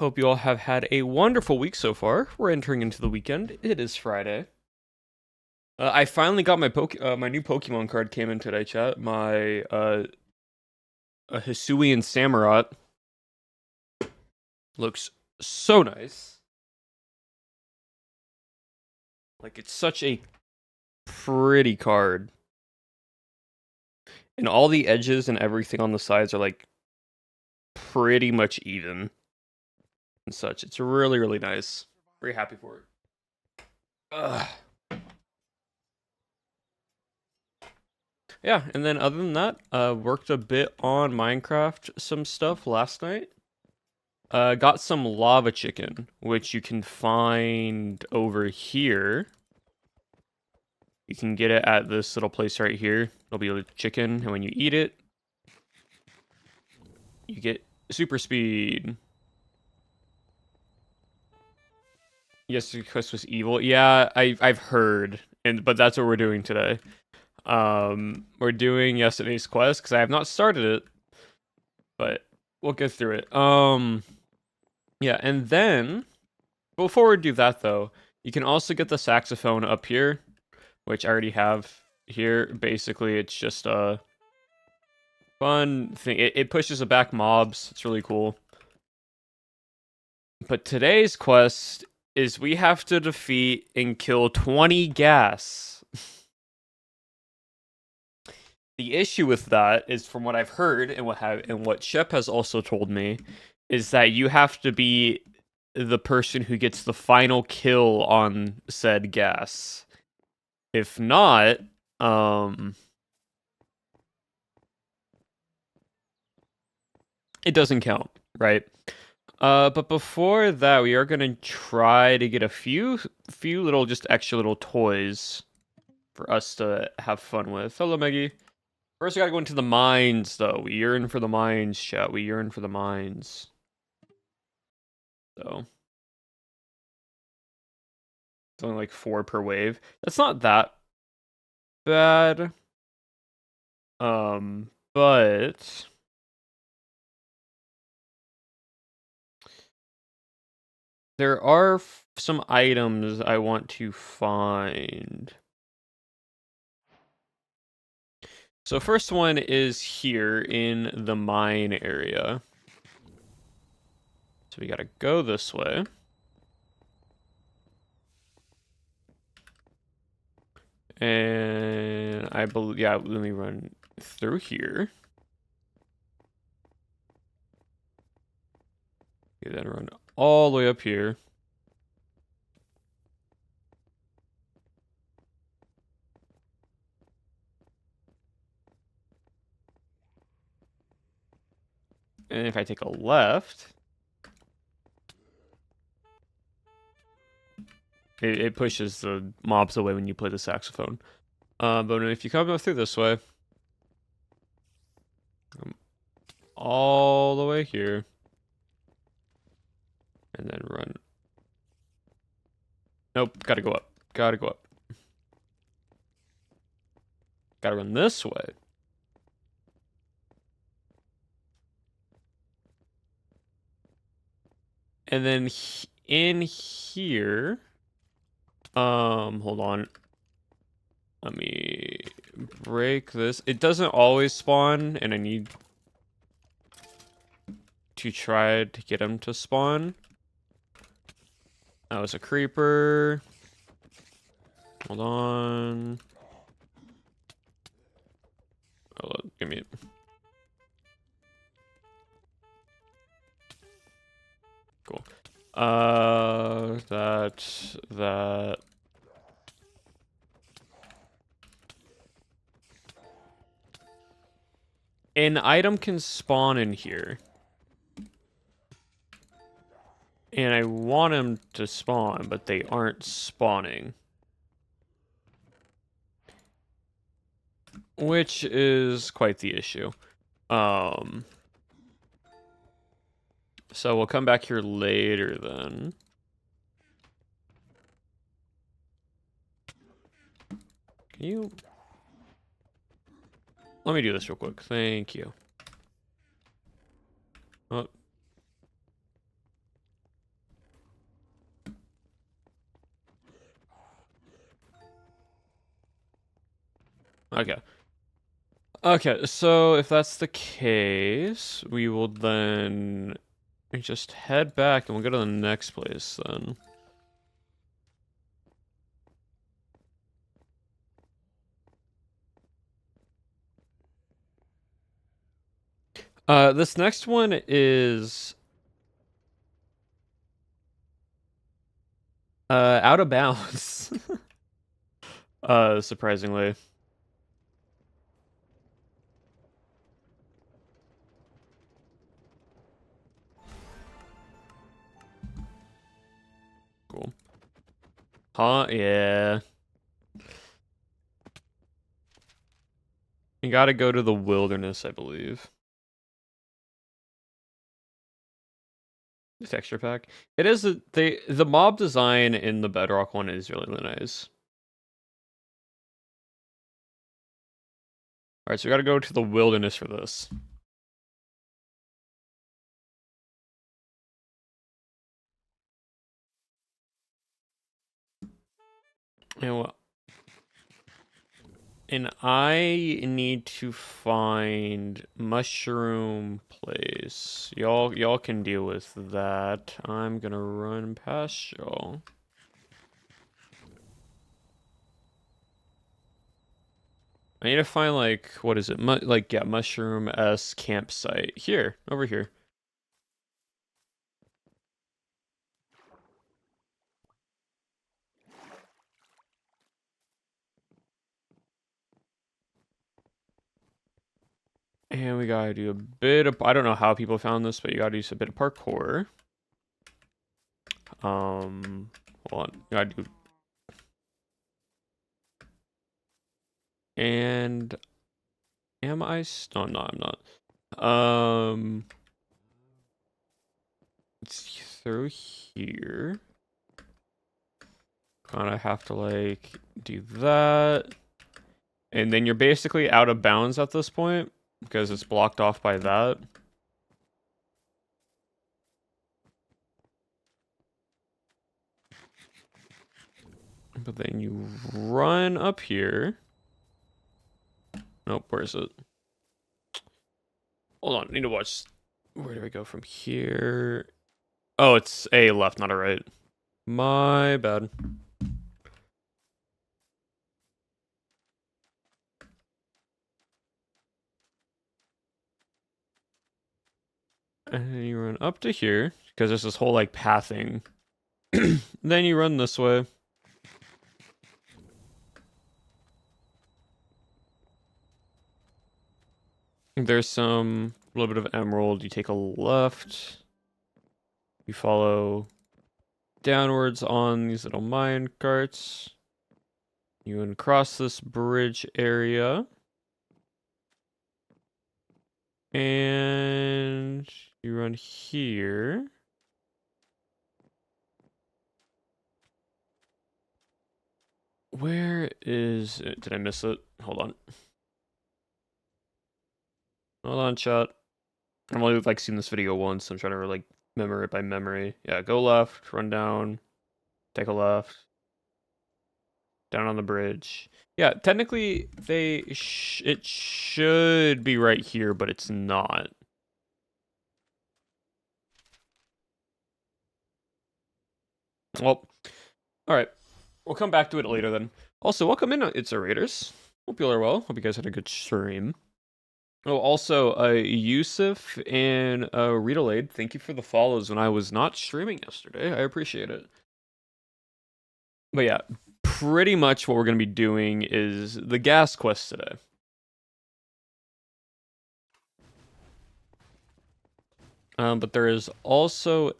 Hope you all have had a wonderful week so far. We're entering into the weekend. It is Friday. I finally got my new Pokemon card came in today, chat. My a Hisuian Samurott looks so nice. Like it's such a pretty card. And all the edges and everything on the sides are like pretty much even and such. It's really, really nice. Very happy for it. Ugh. Yeah, and then other than that, worked a bit on Minecraft, some stuff last night. Got some lava chicken, which you can find over here. You can get it at this little place right here. It'll be a chicken, and when you eat it, you get super speed. Yes, the quest was evil. Yeah, I've heard, but that's what we're doing today. We're doing yesterday's quest because I have not started it, but we'll get through it. Yeah, and then before we do that though, you can also get the saxophone up here, which I already have here. Basically, it's just a fun thing. It pushes back mobs. It's really cool. But today's quest is we have to defeat and kill 20 gas. The issue with that is, from what I've heard and what Shep has also told me, is that you have to be the person who gets the final kill on said gas. If not, it doesn't count, right? But before that, we are gonna try to get a few little, just extra little toys for us to have fun with. Hello, Maggie. First, we gotta go into the mines, though. We yearn for the mines, chat. We yearn for the mines. So, it's only like 4 per wave. That's not that bad. But there are some items I want to find. So first one is here in the mine area. So we gotta go this way. And I believe, yeah, let me run through here. Okay, then run all the way up here. And if I take a left, it pushes the mobs away when you play the saxophone. But if you come up through this way, all the way here, and then run. Nope, gotta go up. Gotta go up. Gotta run this way. And then in here, hold on. Let me break this. It doesn't always spawn, and I need to try to get him to spawn. That was a creeper. Hold on. Oh, give me it. Cool. That. An item can spawn in here. And I want them to spawn, but they aren't spawning. Which is quite the issue. So we'll come back here later then. Can you... Let me do this real quick. Thank you. Oh. Okay. Okay, so if that's the case, we will then just head back and we'll go to the next place then. This next one is out of bounds. Surprisingly. Cool. Huh? Yeah. You gotta go to the wilderness, I believe. The texture pack. It is the mob design in the Bedrock one is really, really nice. Alright, so we gotta go to the wilderness for this. And what? And I need to find mushroom place. Y'all can deal with that. I'm gonna run past y'all. I need to find like what is it? Mushroom S campsite. Here, over here. And we gotta do a bit of, I don't know how people found this, but you gotta do a bit of parkour. Hold on. You gotta do. And am I? Oh, no, I'm not. It's through here. Kind of have to like do that. And then you're basically out of bounds at this point because it's blocked off by that. But then you run up here. Nope, where is it? Hold on, I need to watch. Where do we go from here? Oh, it's a left, not a right. My bad. And then you run up to here because there's this whole like pathing. Then you run this way. There's some little bit of emerald. You take a left. You follow downwards on these little mine carts. You uncross this bridge area. And you run here. Where is it? Did I miss it? Hold on. Hold on, chat. I've only like seen this video once. I'm trying to like remember it by memory. Yeah, go left, run down, take a left, down on the bridge. Yeah, technically it should be right here, but it's not. Well, all right. We'll come back to it later then. Also, welcome in, It's a Raiders. Hope you all are well. Hope you guys had a good stream. Oh, also, Yusuf and Readalaid, thank you for the follows when I was not streaming yesterday. I appreciate it. But yeah, pretty much what we're going to be doing is the gas quest today. But there is also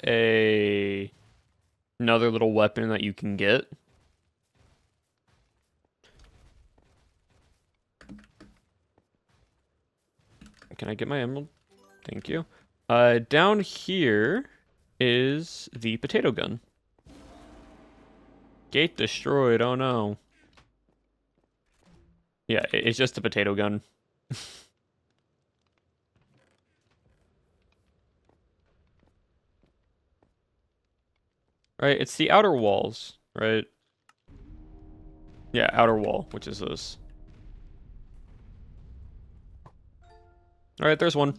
another little weapon that you can get. Can I get my emerald? Thank you. Down here is the potato gun. Gate destroyed, oh no. Yeah, it's just a potato gun. Right, it's the outer walls, right? Yeah, outer wall, which is this. Alright, there's one.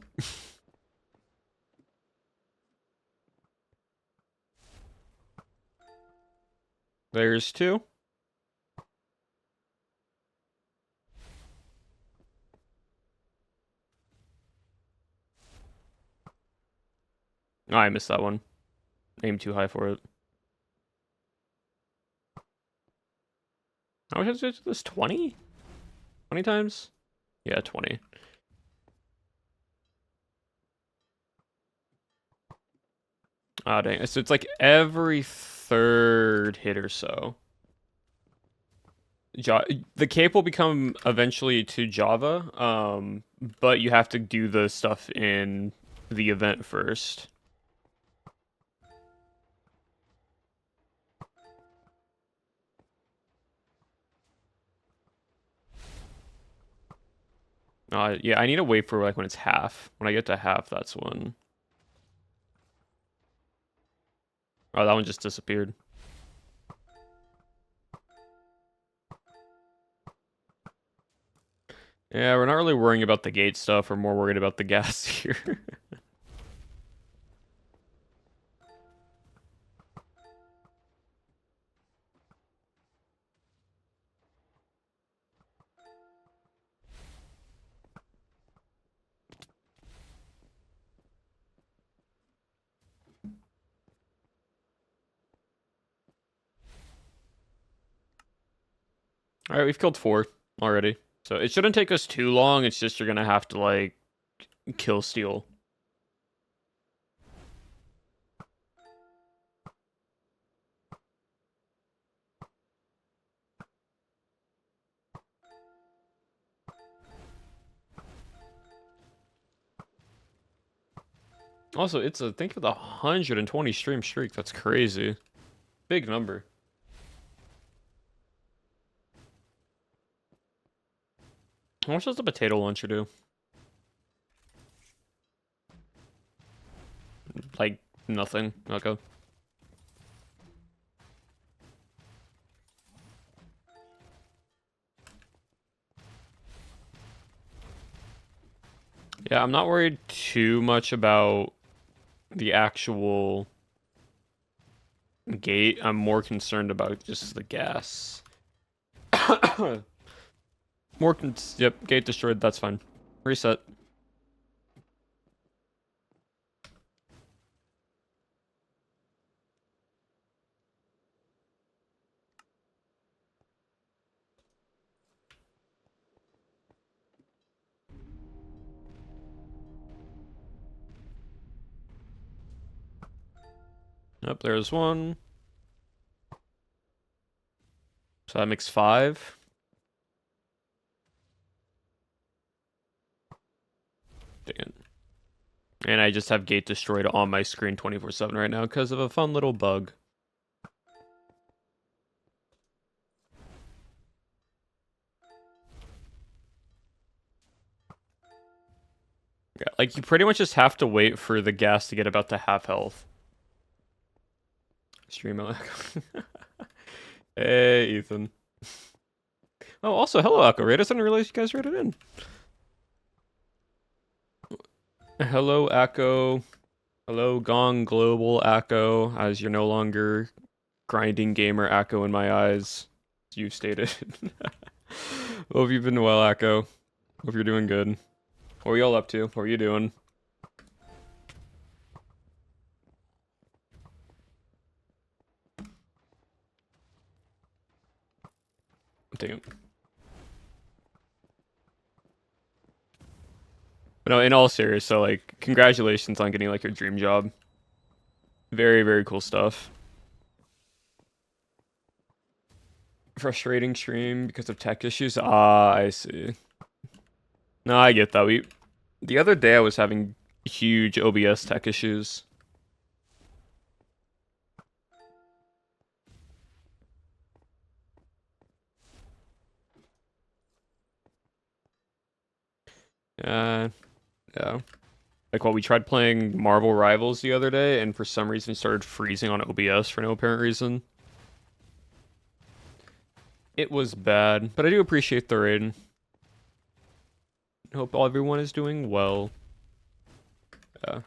There's two. Oh, I missed that one. Aim too high for it. How much is this? 20? 20 times? Yeah, 20. Ah, dang. So it's like every third hit or so. The cape will become eventually to Java, but you have to do the stuff in the event first. Yeah, I need to wait for like when it's half. When I get to half, that's when. Oh, that one just disappeared. Yeah, we're not really worrying about the gate stuff. We're more worried about the gas here. Alright, we've killed 4 already. So it shouldn't take us too long. It's just you're gonna have to, like, kill steal. Also, it's a think of the 120 stream streak. That's crazy. Big number. How much does the potato launcher do? Like, nothing. Okay. Yeah, I'm not worried too much about the actual gate. I'm more concerned about just the gas. Yep, gate destroyed. That's fine. Reset. Yep, there's one. So that makes 5. Dang it. And I just have gate destroyed on my screen 24/7 right now because of a fun little bug. Yeah, like you pretty much just have to wait for the gas to get about to half health. Stream Echo. Hey, Ethan. Oh, also, hello, Echo Raid. I didn't realize you guys read it in. Hello, Echo. Hello, Gong Global Echo, as you're no longer grinding gamer Echo in my eyes, as you've stated. Hope you've been well, Echo. Hope you're doing good. What are y'all up to? What are you doing? Damn. But no, in all serious, so like, congratulations on getting like your dream job. Very, very cool stuff. Frustrating stream because of tech issues. Ah, I see. No, I get that. The other day I was having huge OBS tech issues. Yeah. Like, we tried playing Marvel Rivals the other day, and for some reason it started freezing on OBS for no apparent reason. It was bad, but I do appreciate the raid. Hope everyone is doing well.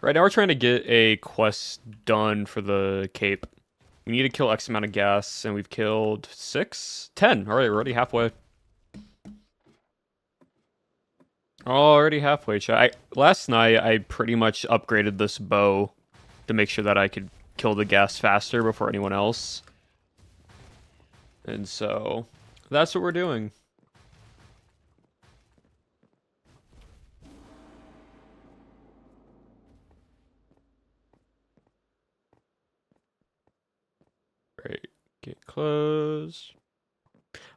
Right now we're trying to get a quest done for the Cape. We need to kill X amount of gas, and we've killed 6? 10. Alright, we're already halfway. Already halfway, chat. Last night, I pretty much upgraded this bow to make sure that I could kill the gas faster before anyone else. And so, that's what we're doing. Great. Get close.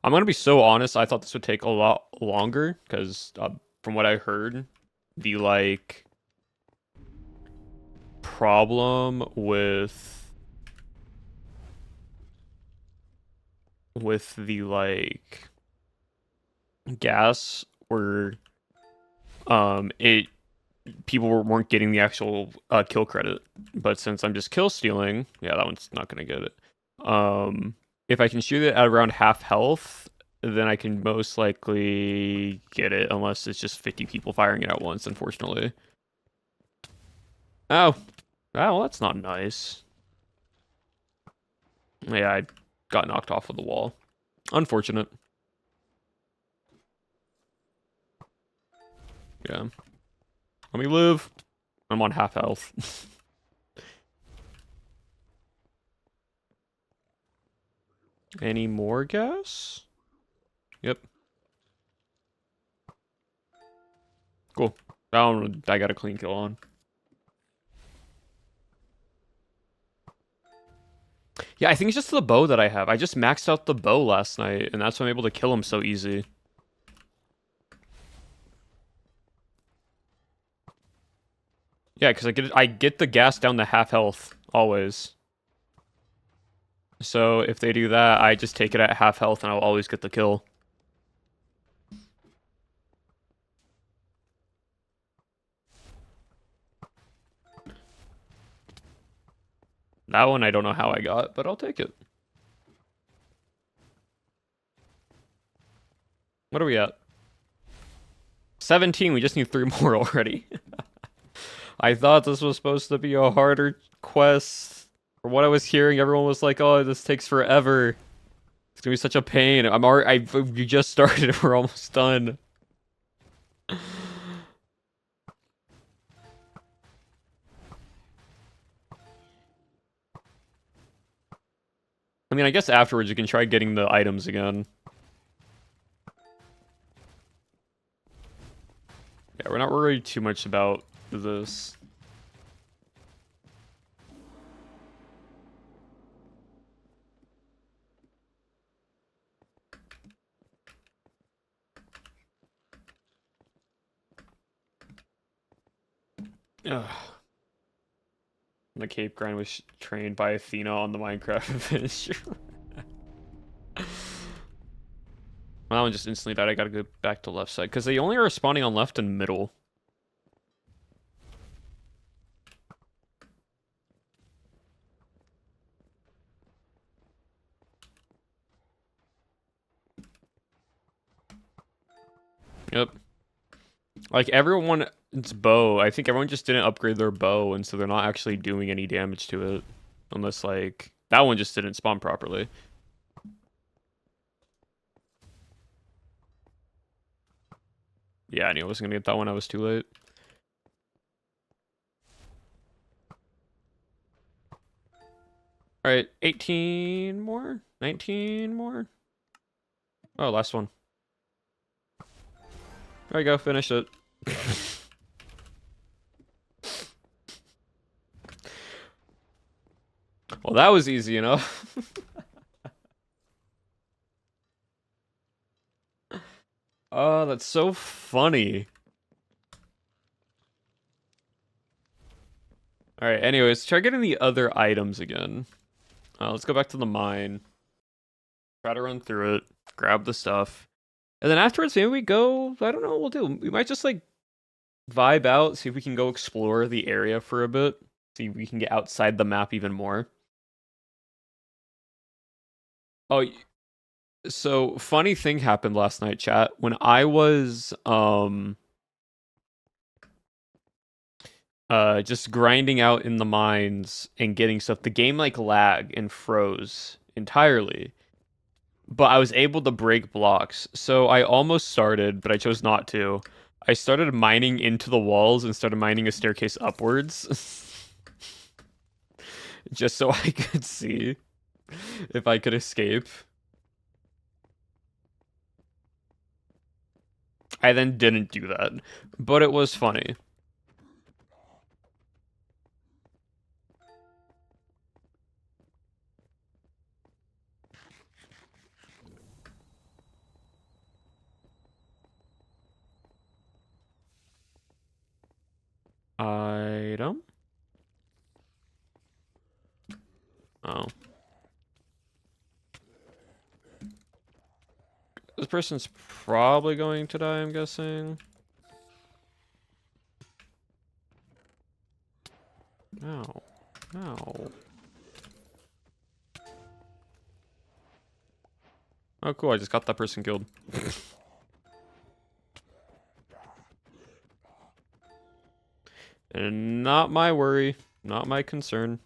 I'm gonna be so honest, I thought this would take a lot longer, because from what I heard, the, like, problem with the, like, gas were, people weren't getting the actual kill credit. But since I'm just kill stealing, yeah, that one's not gonna get it. If I can shoot it at around half health, then I can most likely get it, unless it's just 50 people firing it at once, unfortunately. Oh. Oh, well, that's not nice. Yeah, I got knocked off of the wall. Unfortunate. Yeah. Let me live. I'm on half health. Any more gas? Yep. Cool. I got a clean kill on. Yeah, I think it's just the bow that I have. I just maxed out the bow last night, and that's why I'm able to kill him so easy. Yeah, because I get the gas down to half health, always. So if they do that, I just take it at half health, and I'll always get the kill. That one I don't know how I got, but I'll take it. What are we at? 17, we just need 3 more already. I thought this was supposed to be a harder quest. From what I was hearing, everyone was like, oh, this takes forever. It's gonna be such a pain. You just started, we're almost done. I mean, I guess afterwards you can try getting the items again. Yeah, we're not worried too much about this. Ugh. The Cape Grind was trained by Athena on the Minecraft adventure. Well, that one just instantly died. I gotta go back to left side, because they only are respawning on left and middle. Yep. Like, everyone's bow, I think everyone just didn't upgrade their bow, and so they're not actually doing any damage to it. Unless, like, that one just didn't spawn properly. Yeah, I knew I wasn't gonna get that one. I was too late. Alright, 18 more? 19 more? Oh, last one. There you go, finish it. Well, that was easy enough. Oh, that's so funny. Alright, anyways, try getting the other items again. Let's go back to the mine. Try to run through it. Grab the stuff. And then afterwards, maybe we go... I don't know what we'll do. We might just, like, vibe out, see if we can go explore the area for a bit. See if we can get outside the map even more. Oh, so funny thing happened last night, chat. When I was just grinding out in the mines and getting stuff. The game like lagged and froze entirely, but I was able to break blocks. So I almost started, but I chose not to. I started mining into the walls and started mining a staircase upwards, just so I could see if I could escape. I then didn't do that, but it was funny. Item? Oh. This person's probably going to die, I'm guessing. Ow. Ow. Oh, cool, I just got that person killed. And not my worry, not my concern.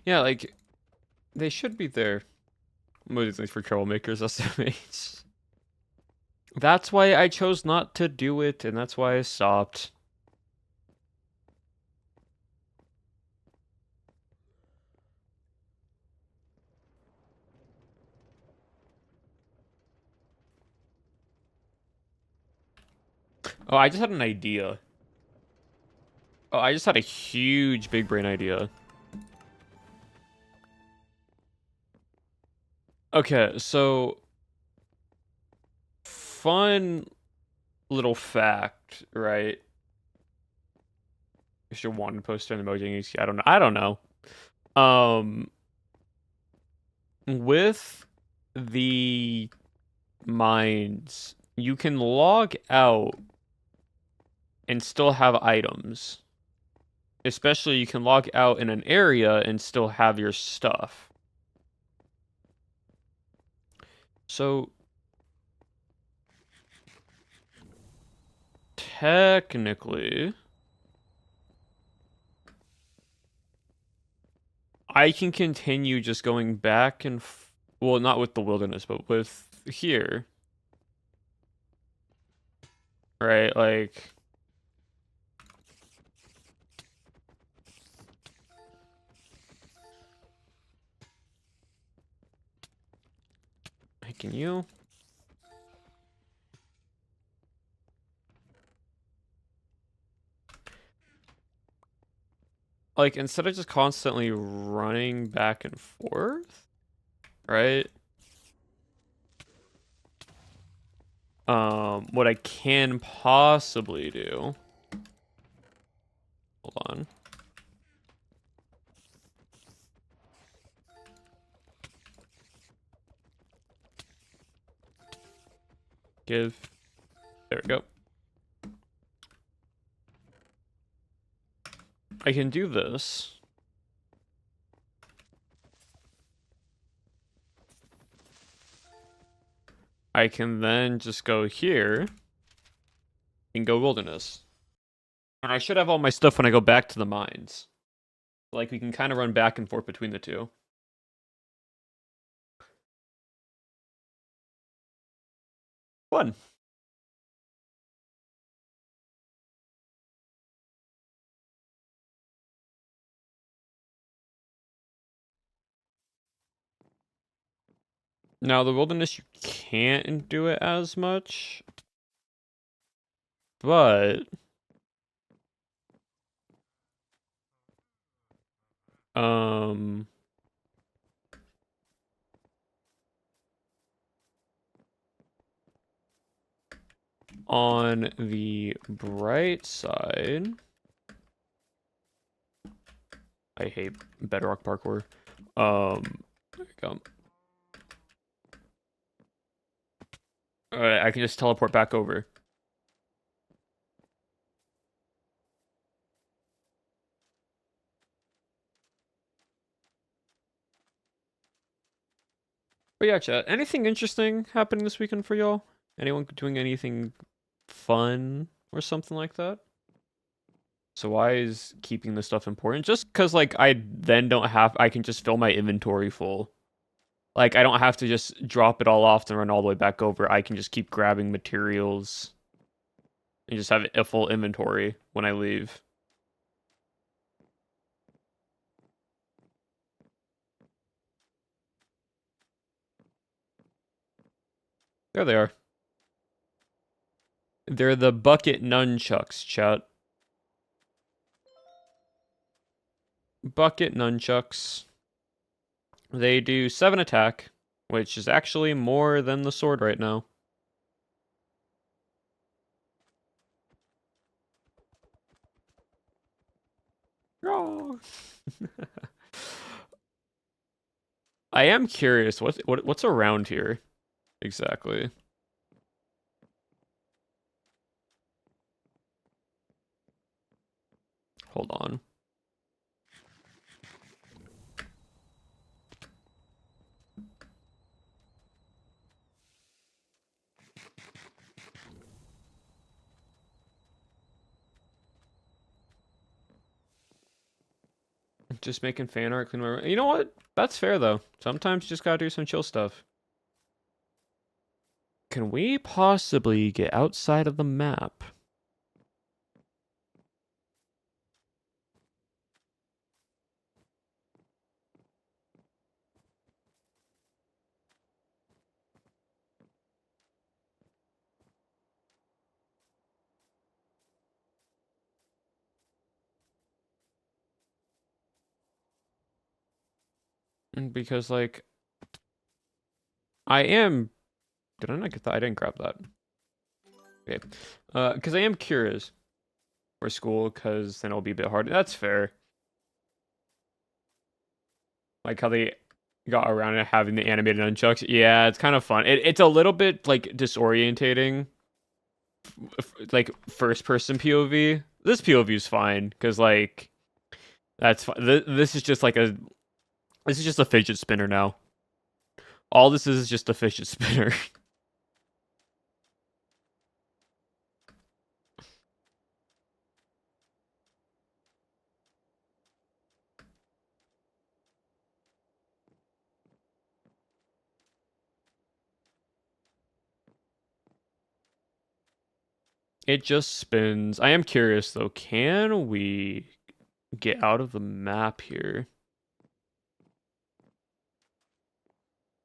Yeah, like, they should be there. Mostly for troublemakers, SMH. That's why I chose not to do it, and that's why I stopped. Oh, I just had an idea. Oh, I just had a huge big brain idea. Okay, so fun little fact, right? I should want to post an emoji. I don't know. I don't know. With the mines, you can log out and still have items. Especially you can log out in an area and still have your stuff. So technically, I can continue just going back and well, not with the wilderness, but with here. Right? Like can you? Like instead of just constantly running back and forth, right? What I can possibly do. Hold on. There we go. I can do this. I can then just go here and go wilderness. And I should have all my stuff when I go back to the mines. Like, we can kind of run back and forth between the two. Fun. Now, the wilderness, you can't do it as much. But... on the bright side... I hate bedrock parkour. There we go. Alright, I can just teleport back over. But yeah, chat. Anything interesting happening this weekend for y'all? Anyone doing anything fun or something like that? So why is keeping this stuff important? Just because, like, I can just fill my inventory full. Like, I don't have to just drop it all off and run all the way back over. I can just keep grabbing materials and just have a full inventory when I leave. There they are. They're the bucket nunchucks, chat. Bucket nunchucks. They do 7 attack, which is actually more than the sword right now. Oh. I am curious, what's around here exactly? Hold on. Just making fan art, clean my room. You know what? That's fair though. Sometimes you just gotta do some chill stuff. Can we possibly get outside of the map? Because like I am did I not get that? I didn't grab that. Okay. Because I am curious for school, because then it'll be a bit harder. That's fair. Like how they got around it having the animated nunchucks. Yeah, it's kind of fun. It's a little bit like disorientating, like first person POV. This POV is fine because like that's fine. This is just like this is just a fidget spinner now. All this is just a fidget spinner. It just spins. I am curious though. Can we get out of the map here?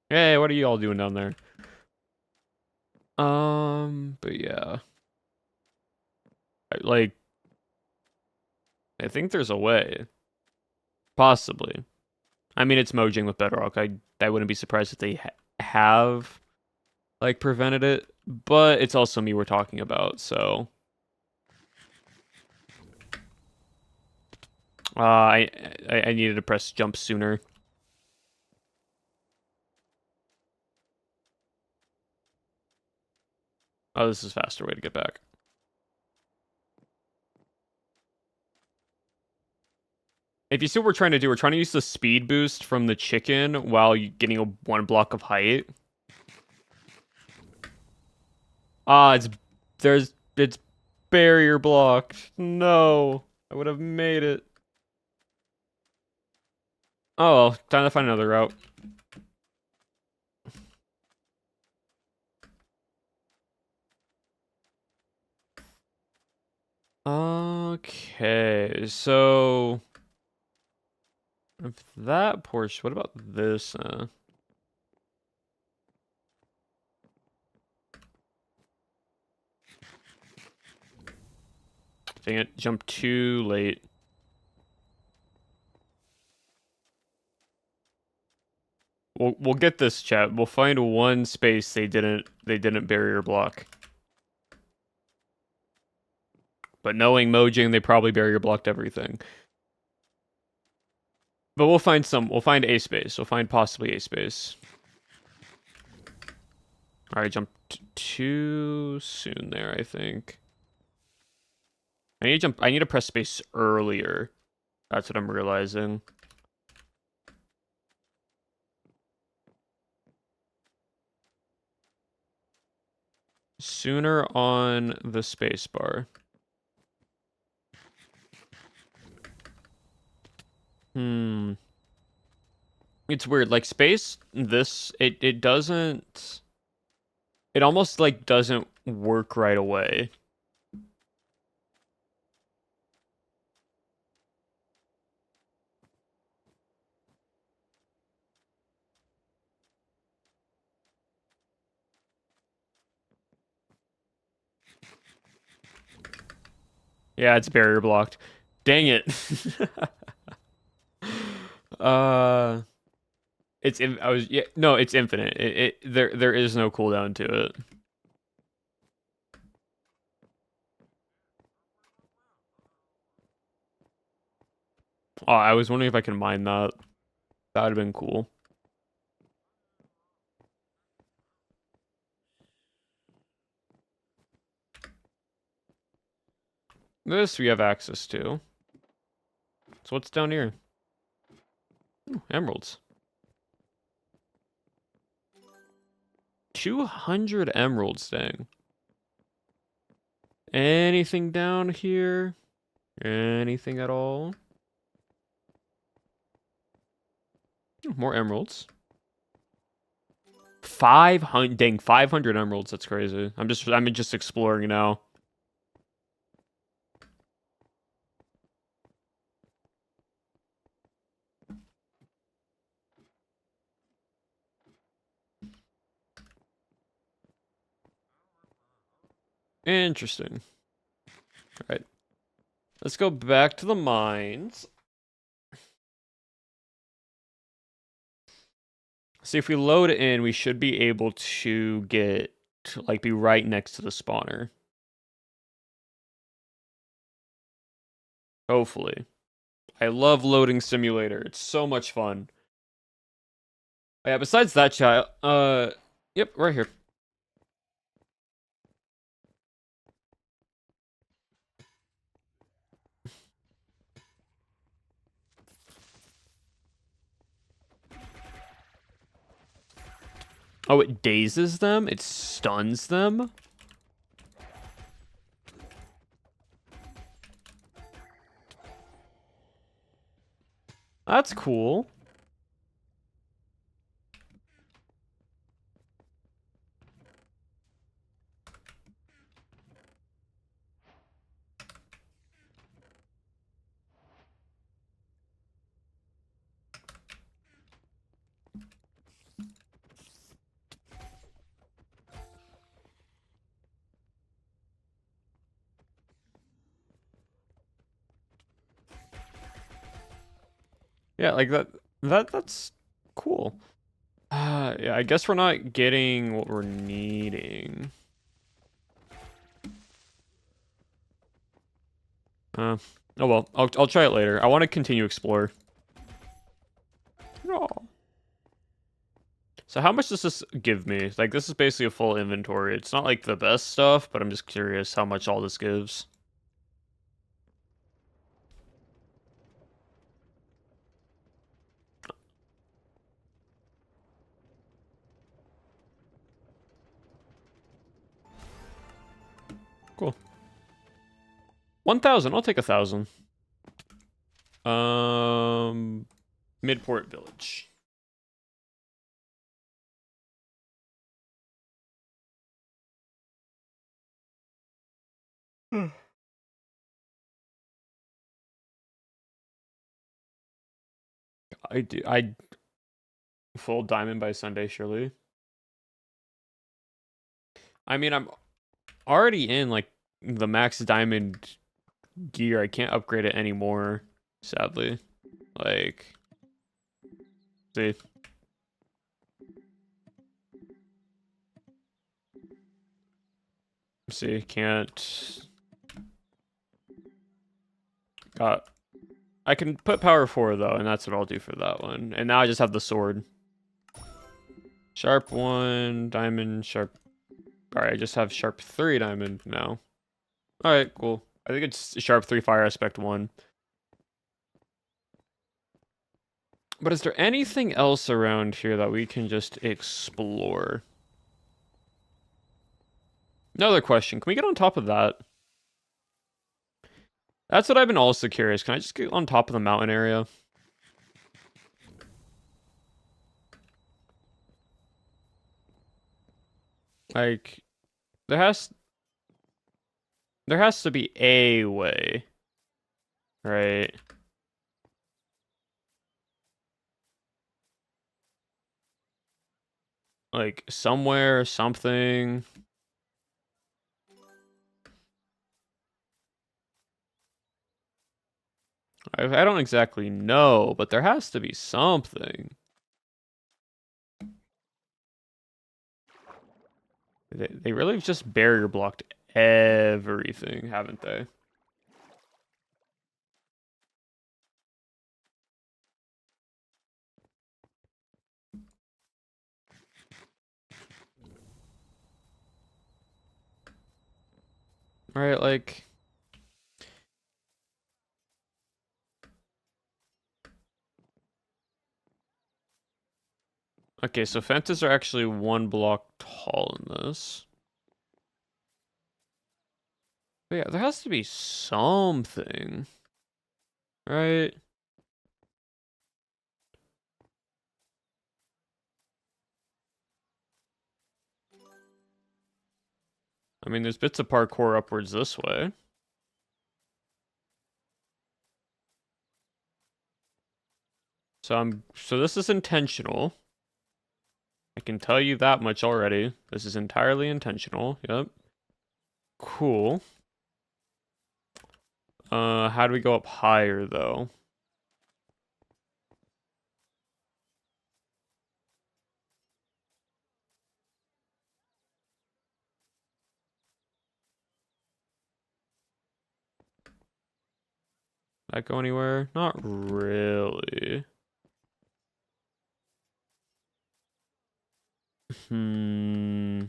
Hey, what are you all doing down there? But yeah. Like, I think there's a way. Possibly. I mean, it's Mojang with Bedrock. I wouldn't be surprised if they have like prevented it, but it's also me we're talking about, so I needed to press jump sooner. Oh, this is a faster way to get back. If you see what we're trying to do, we're trying to use the speed boost from the chicken while getting a 1 block of height. It's barrier blocked. No, I would have made it. Oh well, time to find another route. Okay, so if that portion, what about this? Dang it, jumped too late. We'll get this, chat. We'll find one space they didn't barrier block. But knowing Mojang, they probably barrier blocked everything. But we'll find some. We'll find a space. We'll find possibly a space. All right, jumped too soon there, I think. I need to jump. I need to press space earlier. That's what I'm realizing. Sooner on the spacebar. It's weird. Like space, it doesn't. It almost like doesn't work right away. Yeah, it's barrier blocked. Dang it. uh, no, it's infinite. There is no cooldown to it. Oh, I was wondering if I can mine that. That would have been cool. This we have access to. So what's down here? Ooh, emeralds. 200 emeralds, dang. Anything down here? Anything at all? More emeralds. 500, dang, 500 emeralds. That's crazy. I'm just exploring now. Interesting. All right. Let's go back to the mines. See, if we load in, we should be able to get to, like, be right next to the spawner. Hopefully. I love loading simulator. It's so much fun. Yeah, besides that, child, yep, right here. Oh, it dazes them? It stuns them? That's cool. Yeah, like that's cool. Yeah, I guess we're not getting what we're needing. Oh well, I'll try it later. I want to continue explore. No. So how much does this give me? Like, this is basically a full inventory. It's not like the best stuff, but I'm just curious how much all this gives. Cool. 1,000. I'll take 1,000. Midport Village. I full diamond by Sunday, surely. I mean, I'm already in like the max diamond gear. I can't upgrade it anymore, sadly. Like, see. See, can't. Got. I can put power 4 though, and that's what I'll do for that one. And now I just have the sword. Sharp 1, diamond, sharp. Alright, I just have sharp 3 diamond now. Alright, cool. I think it's sharp 3 fire aspect 1. But is there anything else around here that we can just explore? Another question. Can we get on top of that? That's what I've been also curious. Can I just get on top of the mountain area? Like, there has there has to be a way, right? Like somewhere, something. I don't exactly know, but there has to be something. They really have just barrier blocked everything, haven't they? Right, like okay, so fences are actually one block tall in this. But yeah, there has to be something, right? I mean, there's bits of parkour upwards this way. So this is intentional. I can tell you that much already. This is entirely intentional. Yep. Cool. How do we go up higher though? That go anywhere? Not really. Hmm.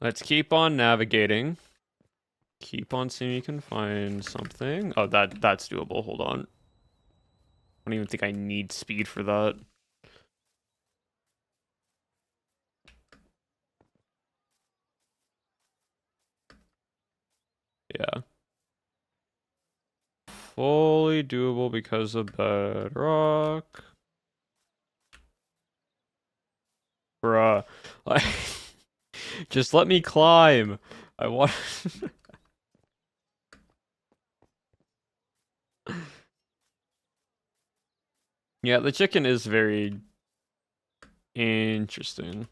Let's keep on navigating. Keep on seeing if you can find something. Oh, that's doable. Hold on. I don't even think I need speed for that. Yeah. Fully doable because of bedrock. Bruh. Like, just let me climb. I want. Yeah, the chicken is very interesting.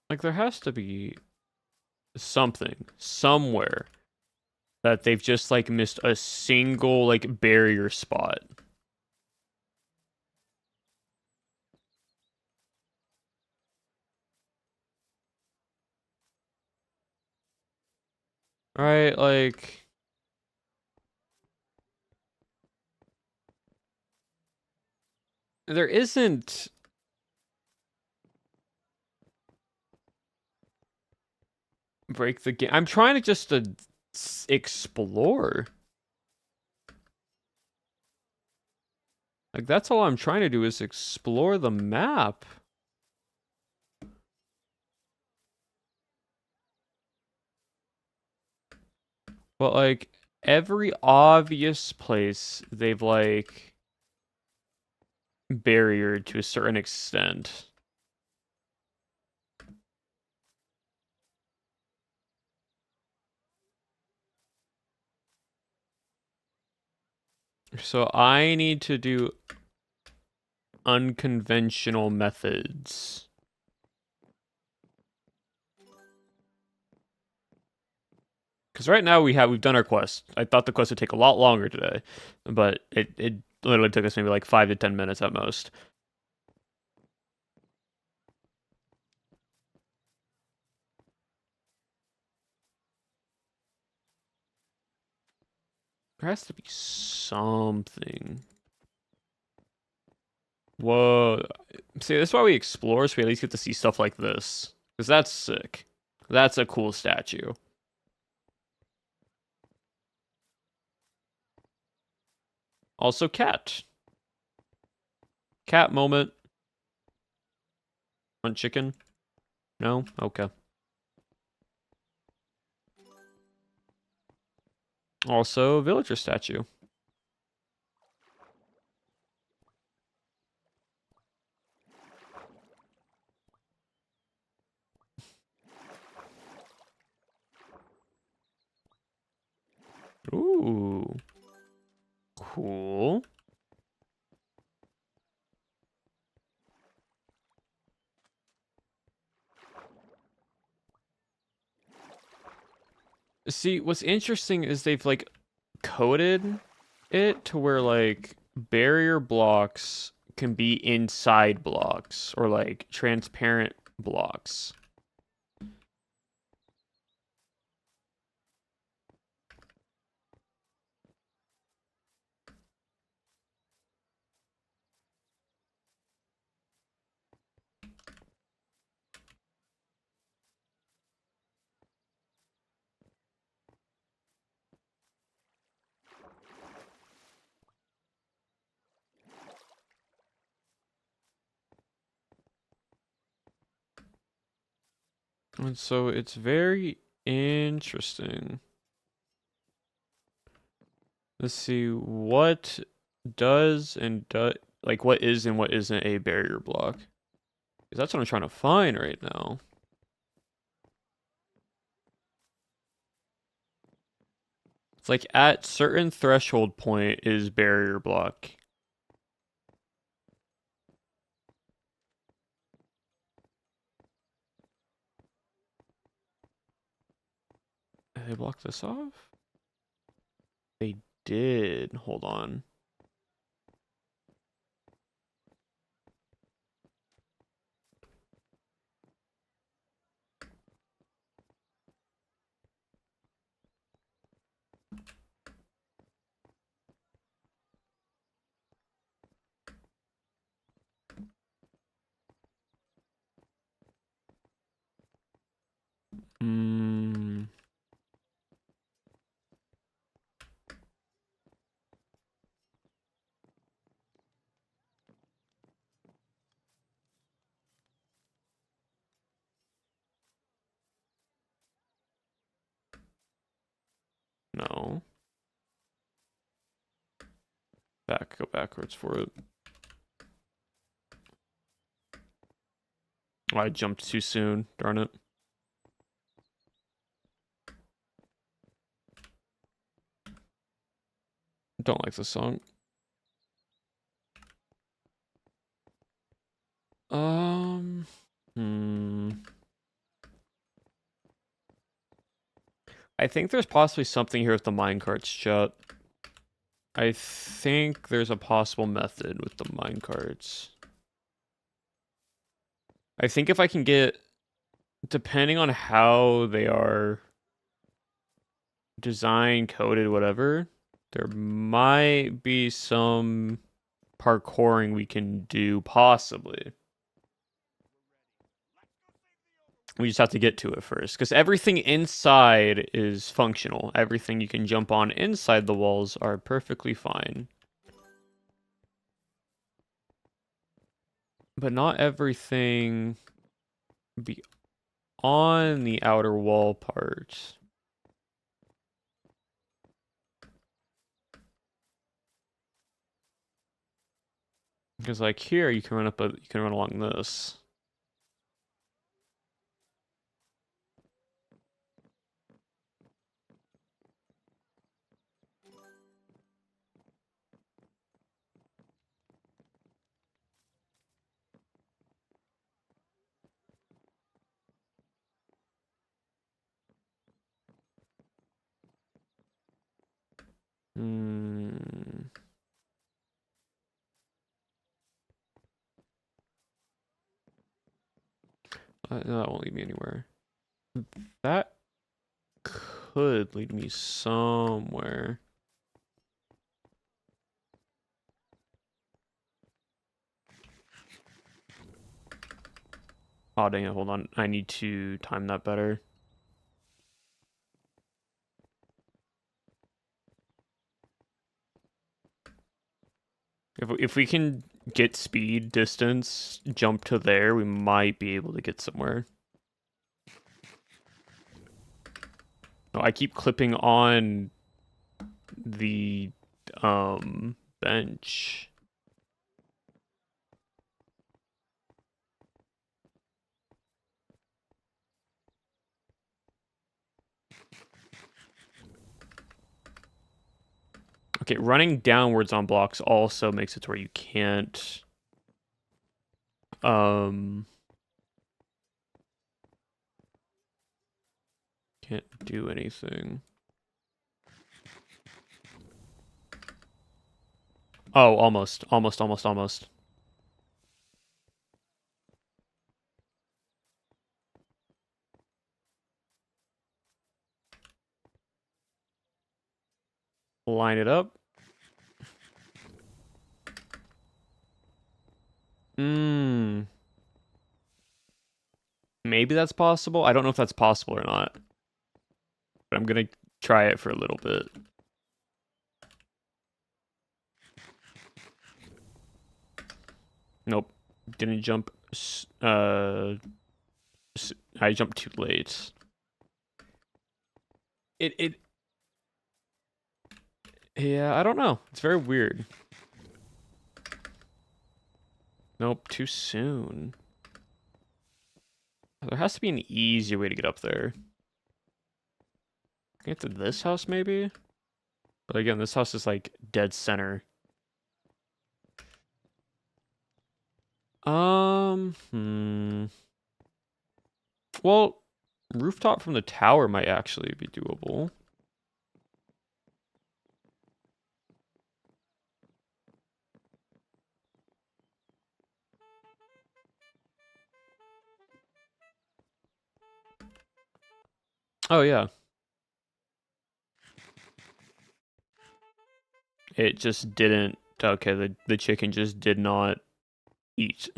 Like, there has to be something somewhere that they've just like missed a single like barrier spot. Right? Like there isn't break the game. I'm trying to just explore. Like that's all I'm trying to do is explore the map. But like every obvious place they've like barriered to a certain extent. So I need to do unconventional methods. Because right now we've done our quest. I thought the quest would take a lot longer today, but it literally took us maybe like 5 to 10 minutes at most. There has to be something. Whoa. See, that's why we explore, so we at least get to see stuff like this. Because that's sick. That's a cool statue. Also, cat. Cat moment. Want chicken? No? Okay. Also, villager statue. Ooh. Cool. See, what's interesting is they've like coded it to where like barrier blocks can be inside blocks or like transparent blocks. And so it's very interesting. Let's see what does and like what is and what isn't a barrier block. Because that's what I'm trying to find right now. It's like at certain threshold point is barrier block. Did they block this off? They did. Hold on. Hmm. No. Go backwards for it. Oh, I jumped too soon. Darn it. Don't like this song. Hmm. I think there's possibly something here with the minecarts, chat. I think there's a possible method with the minecarts. I think if I can get, depending on how they are designed, coded, whatever, there might be some parkouring we can do, possibly. We just have to get to it first, because everything inside is functional. Everything you can jump on inside the walls are perfectly fine. But not everything be on the outer wall part. Because like here you can run along this. Hmm. No, that won't lead me anywhere. That could lead me somewhere. Oh, dang it, hold on. I need to time that better. If we can get speed, distance, jump to there, we might be able to get somewhere. No, I keep clipping on the bench. Okay, running downwards on blocks also makes it to where you can't um can't do anything. Oh, almost. Line it up. Hmm. Maybe that's possible. I don't know if that's possible or not. But I'm gonna try it for a little bit. Nope. Didn't jump. I jumped too late. It. Yeah, I don't know. It's very weird. Nope, too soon. There has to be an easier way to get up there. Get to this house, maybe? But again, this house is like dead center. Hmm. Well, rooftop from the tower might actually be doable. Oh yeah. It just didn't. Okay, the chicken just did not eat.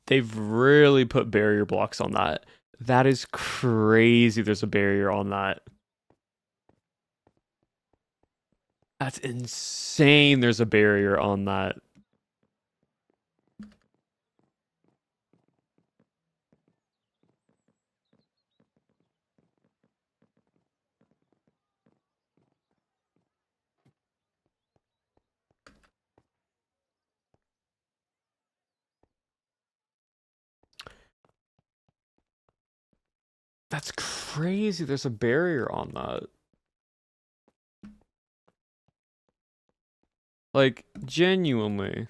They've really put barrier blocks on that. That is crazy. There's a barrier on that. That's insane. There's a barrier on that. That's crazy. There's a barrier on that. Like, genuinely.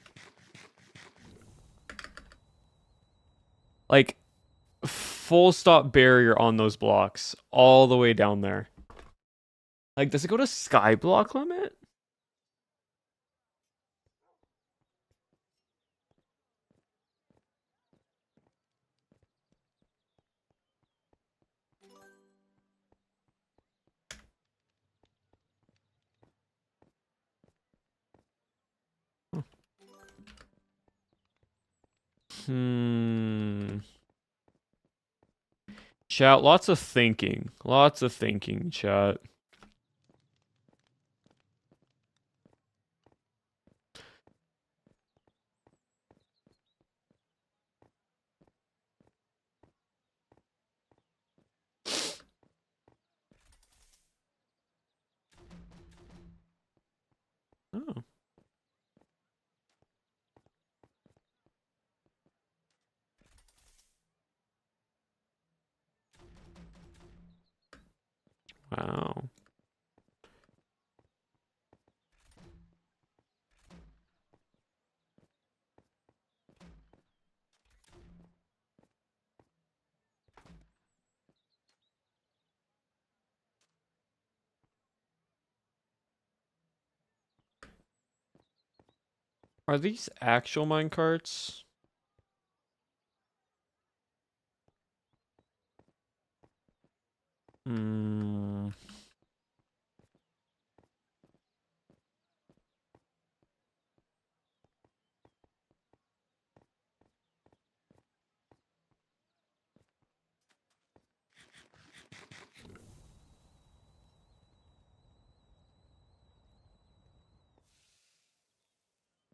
Like, full stop barrier on those blocks all the way down there. Like, does it go to sky block limit? Hmm. Chat, lots of thinking. Lots of thinking, chat. Oh. Wow. Are these actual minecarts? Hmm.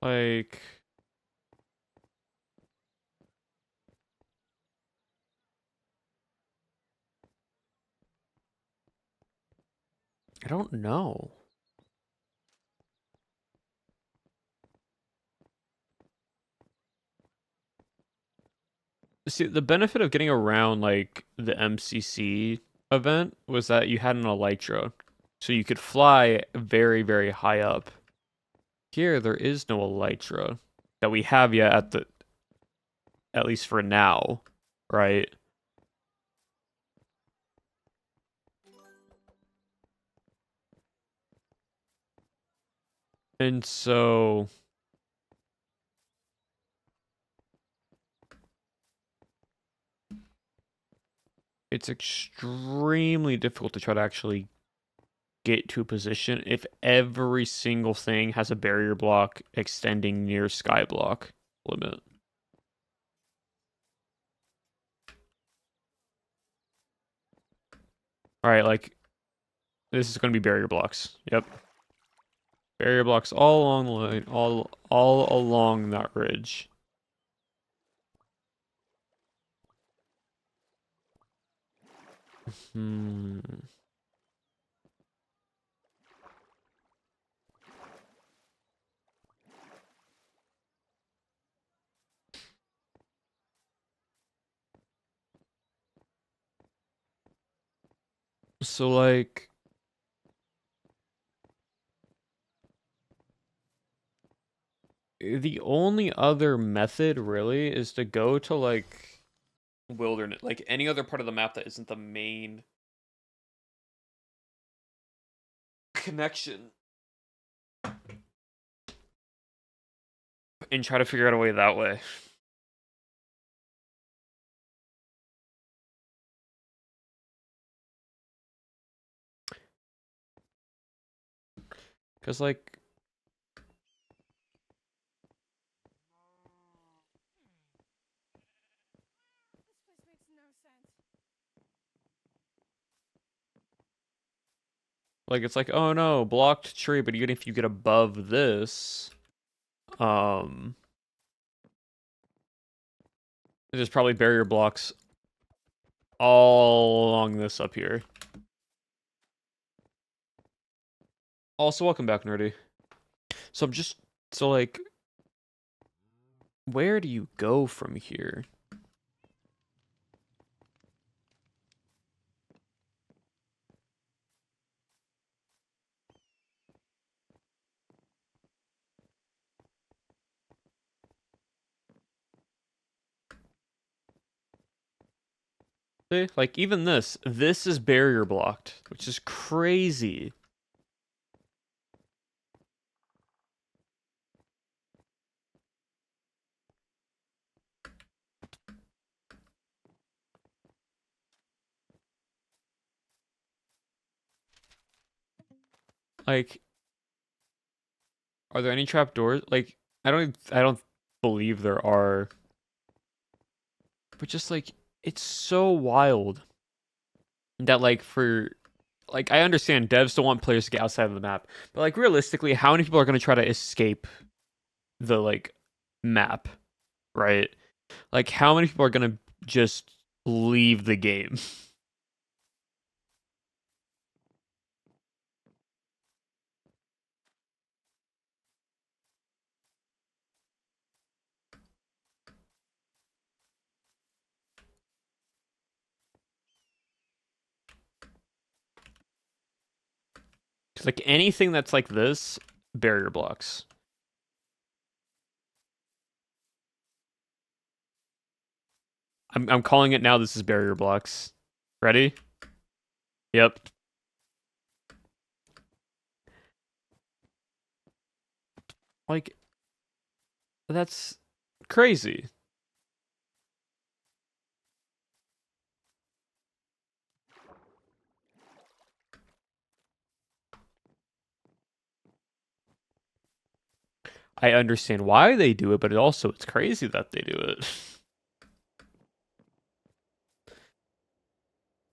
Like, I don't know. See, the benefit of getting around like the MCC event was that you had an elytra, so you could fly very, very high up. Here, there is no elytra that we have yet at least for now, right? And so it's extremely difficult to try to actually get to a position if every single thing has a barrier block extending near skyblock limit. All right, like this is going to be barrier blocks. Yep. Barrier blocks all along the line, all along that ridge. Hmm. So like the only other method really is to go to like wilderness, like any other part of the map that isn't the main connection, and try to figure out a way that way. Cause like it's like, oh no, blocked tree, but even if you get above this, um there's probably barrier blocks all along this up here. Also, welcome back, Nerdy. So I'm just so like where do you go from here? See? Like even this is barrier blocked, which is crazy. Like, are there any trap doors? Like, I don't believe there are. But just like it's so wild that like for like I understand devs don't want players to get outside of the map, but like realistically, how many people are gonna try to escape the like map, right? Like how many people are gonna just leave the game? Cause like anything that's like this, barrier blocks. I'm calling it now. This is barrier blocks. Ready? Yep. Like That's crazy. I understand why they do it, but it's crazy that they do it.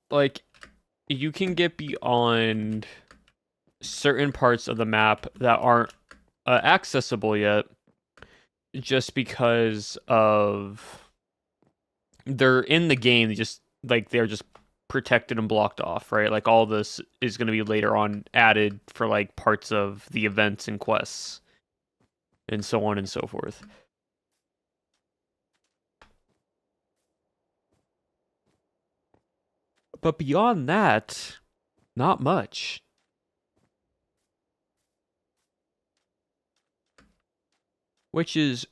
Like, you can get beyond certain parts of the map that aren't accessible yet just because of they're in the game, they're just protected and blocked off, right? Like all this is going to be later on added for like parts of the events and quests and so on and so forth. But beyond that, not much. Which is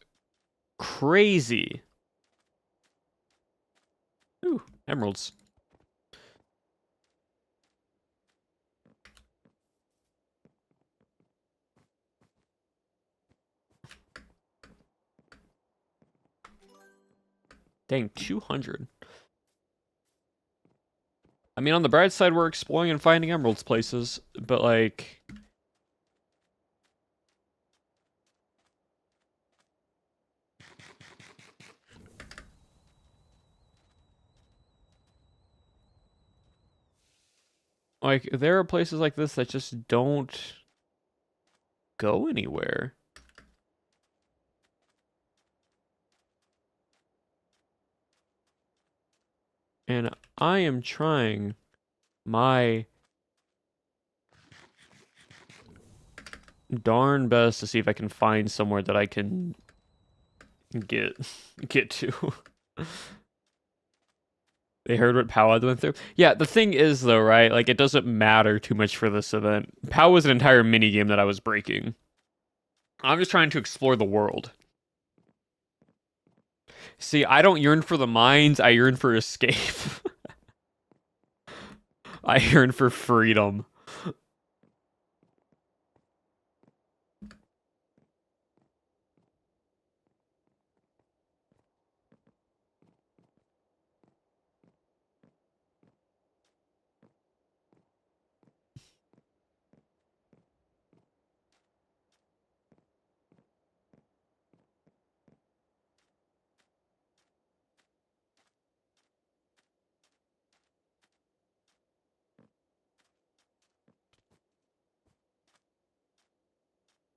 crazy. Ooh, emeralds. Dang, 200. I mean, on the bright side, we're exploring and finding emeralds places, but like... Like, there are places like this that just don't go anywhere. And I am trying my darn best to see if I can find somewhere that I can get to. They heard what Pow went through. Yeah, the thing is though, right? Like it doesn't matter too much for this event. Pow was an entire mini game that I was breaking. I'm just trying to explore the world. See, I don't yearn for the mines, I yearn for escape. I yearn for freedom.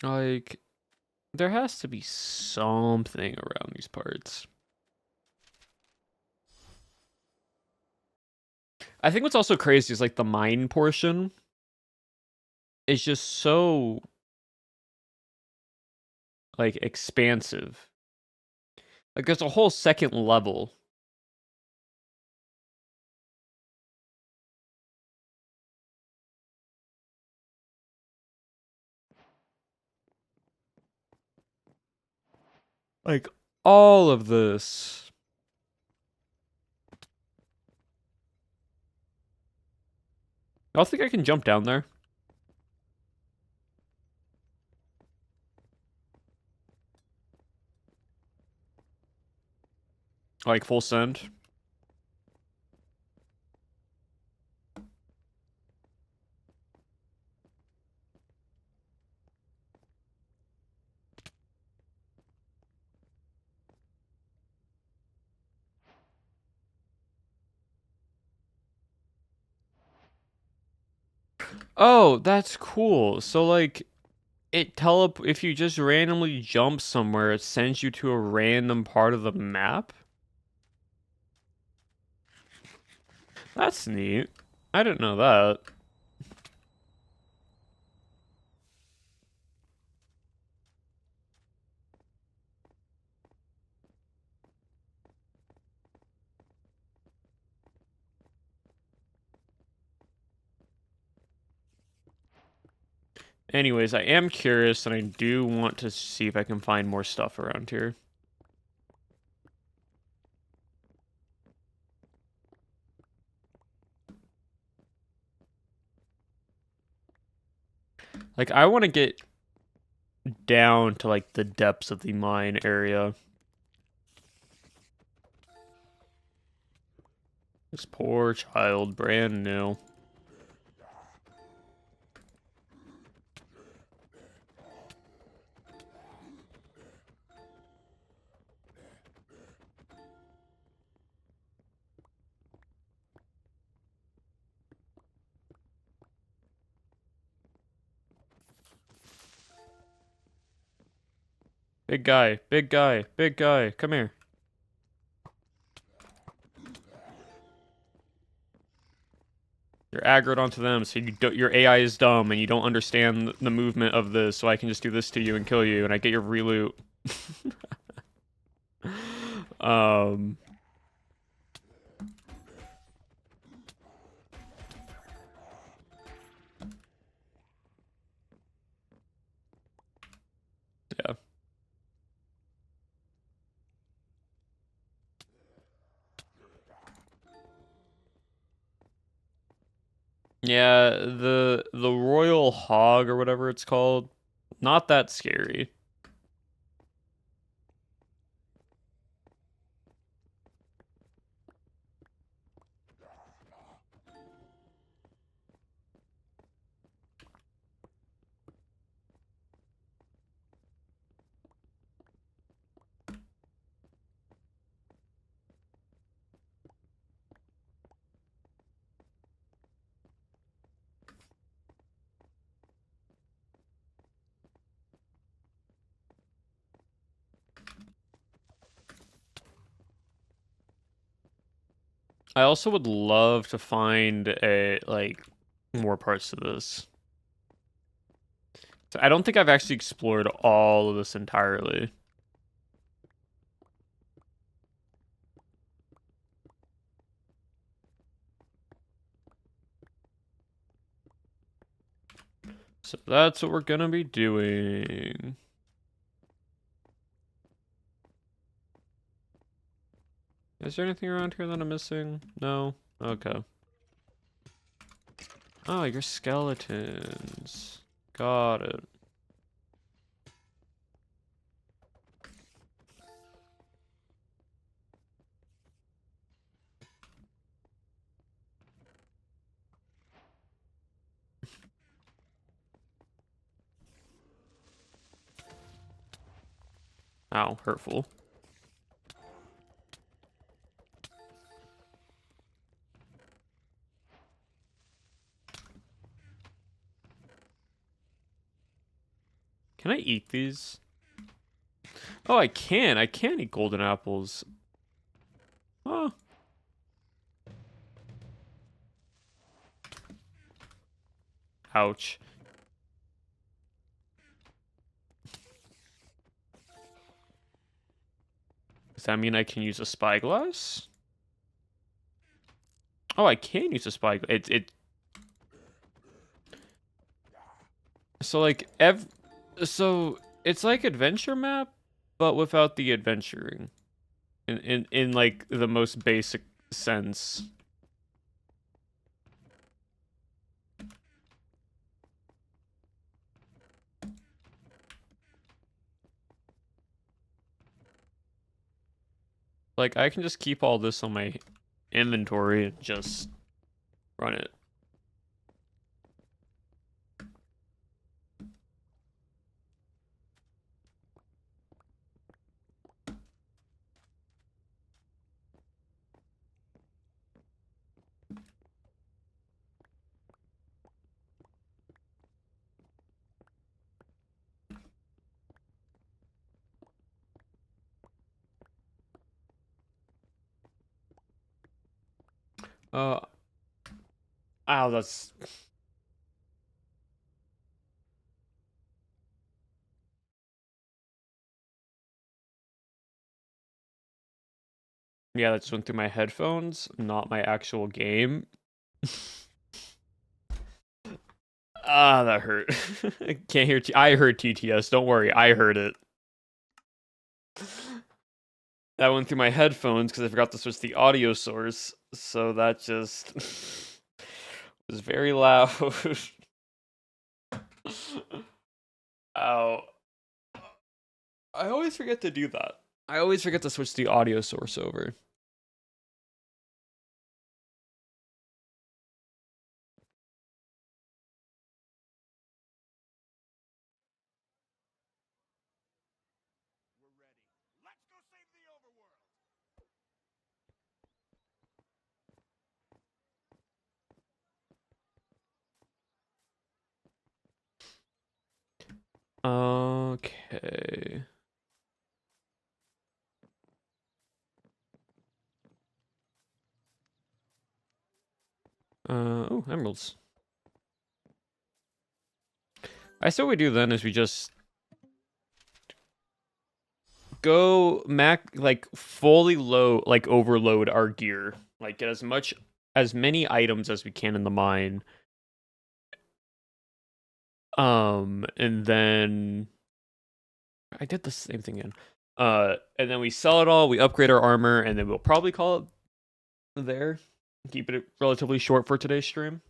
Like, there has to be something around these parts. I think what's also crazy is like the mine portion is just so like expansive. Like there's a whole second level. Like all of this. I don't think I can jump down there. Like full send. Oh, that's cool. So like if you just randomly jump somewhere, it sends you to a random part of the map. That's neat. I didn't know that. Anyways, I am curious and I do want to see if I can find more stuff around here. Like I want to get down to like the depths of the mine area. This poor child, brand new. Big guy, big guy, big guy, come here. You're aggroed onto them, so your AI is dumb and you don't understand the movement of this, so I can just do this to you and kill you, and I get your reloot. um... Yeah. Yeah, the Royal Hog or whatever it's called, not that scary. I also would love to find like more parts to this. So I don't think I've actually explored all of this entirely. So that's what we're gonna be doing. Is there anything around here that I'm missing? No? Okay. Oh, your skeletons. Got it. Ow, hurtful. Can I eat these? Oh, I can. I can eat golden apples. Oh. Ouch. Does that mean I can use a spyglass? Oh, I can use a spyglass. So like so it's like adventure map, but without the adventuring. In like the most basic sense. Like I can just keep all this on my inventory and just run it. Uh, ow, that's... Yeah, that just went through my headphones, not my actual game. Ah, that hurt. I can't hear I heard TTS, don't worry, I heard it. That went through my headphones because I forgot to switch the audio source, so that just was very loud. Ow. I always forget to do that. I always forget to switch the audio source over. Okay. Oh, emeralds. I say what we do then is we just go like fully load, like overload our gear, like get as many items as we can in the mine. And then I did the same thing again. And then we sell it all, we upgrade our armor, and then we'll probably call it there. Keep it relatively short for today's stream.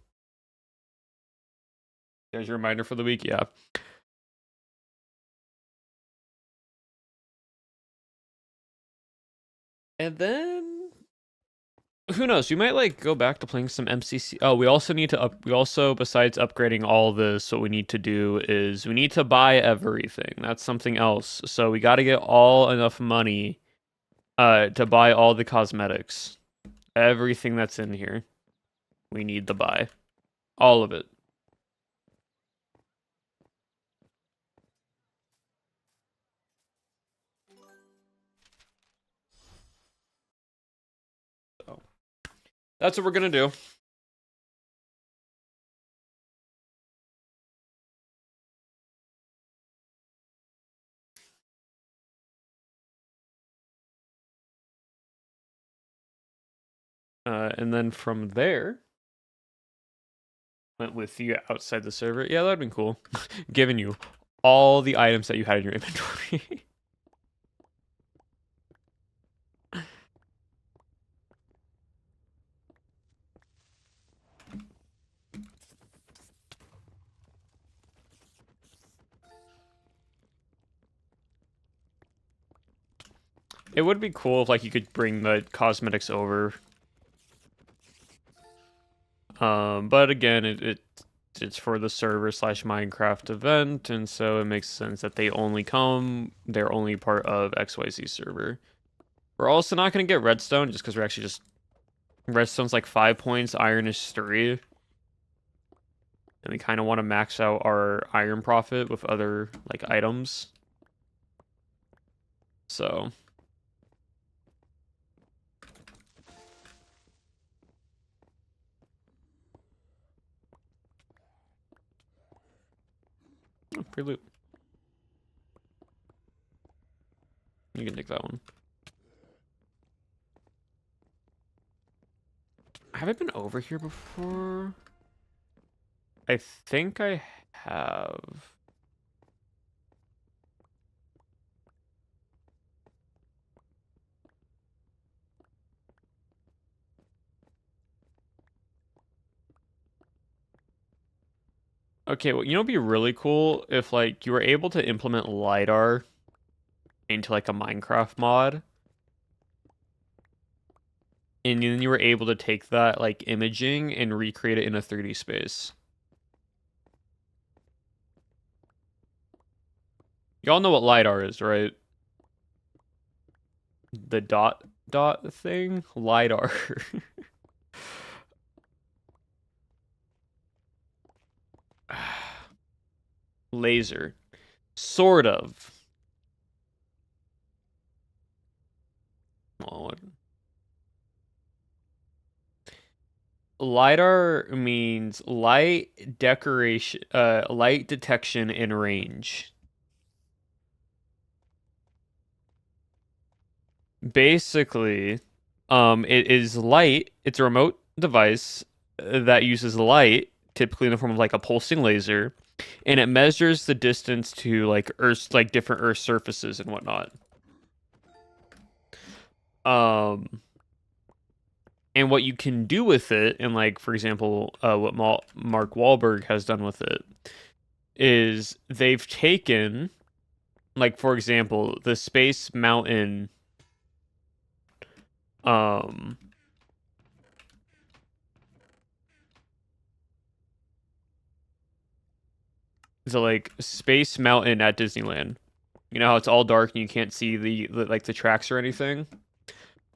There's your reminder for the week, yeah. And then who knows? We might like go back to playing some MCC. Oh, we also need to we also, besides upgrading all this, what we need to do is we need to buy everything. That's something else. So we got to get all enough money to buy all the cosmetics. Everything that's in here. We need to buy all of it. So that's what we're going to do. And then from there, went with you outside the server. Yeah, that'd been cool. Giving you all the items that you had in your inventory. It would be cool if like you could bring the cosmetics over. But again, it's for the server / Minecraft event, and so it makes sense that they're only part of XYZ server. We're also not gonna get redstone just because we're actually just redstone's like 5 points, iron is 3. And we kind of want to max out our iron profit with other like items. So oh, free loot. You can take that one. Have I been over here before? I think I have. Okay, well, you know, it'd be really cool if like you were able to implement LiDAR into like a Minecraft mod. And then you were able to take that like imaging and recreate it in a 3D space. Y'all know what LiDAR is, right? The dot thing? LiDAR. Laser. Sort of. Oh. LiDAR means light detection in range. Basically, it is light. It's a remote device that uses light, typically in the form of like a pulsing laser, and it measures the distance to like different Earth surfaces and whatnot. And what you can do with it, and like for example, what Mark Wahlberg has done with it, is they've taken Like, for example, the Space Mountain, um, so like Space Mountain at Disneyland. You know how it's all dark and you can't see the tracks or anything?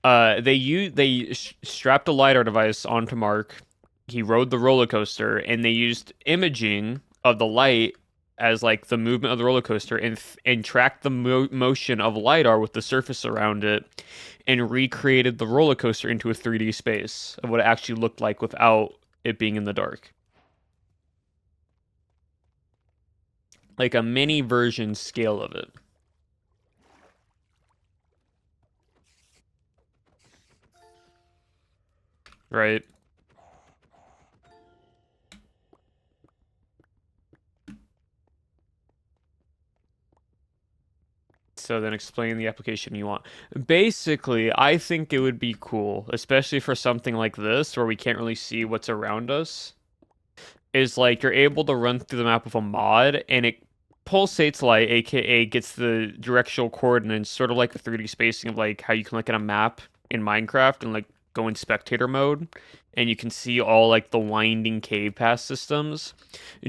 They strapped a lidar device onto Mark. He rode the roller coaster, and they used imaging of the light as like the movement of the roller coaster, and tracked the motion of lidar with the surface around it, and recreated the roller coaster into a 3D space of what it actually looked like without it being in the dark, like a mini version scale of it, right? So then explain the application you want. Basically, I think it would be cool, especially for something like this where we can't really see what's around us, is like you're able to run through the map with a mod and it pulsates light, aka gets the directional coordinates, sort of like a 3D spacing of like how you can look at a map in Minecraft and like go in spectator mode and you can see all like the winding cave path systems.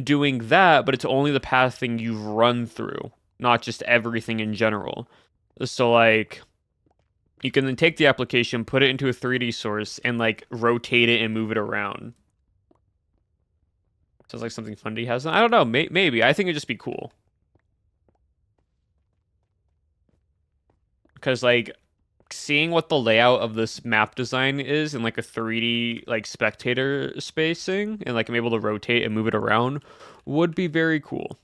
Doing that, but it's only the path thing you've run through, not just everything in general. So like you can then take the application, put it into a 3D source, and like rotate it and move it around. Sounds like something Fundy has. I don't know. Maybe. I think it'd just be cool. Because, like, seeing what the layout of this map design is in, like, a 3D, like, spectator spacing, and, like, I'm able to rotate and move it around would be very cool.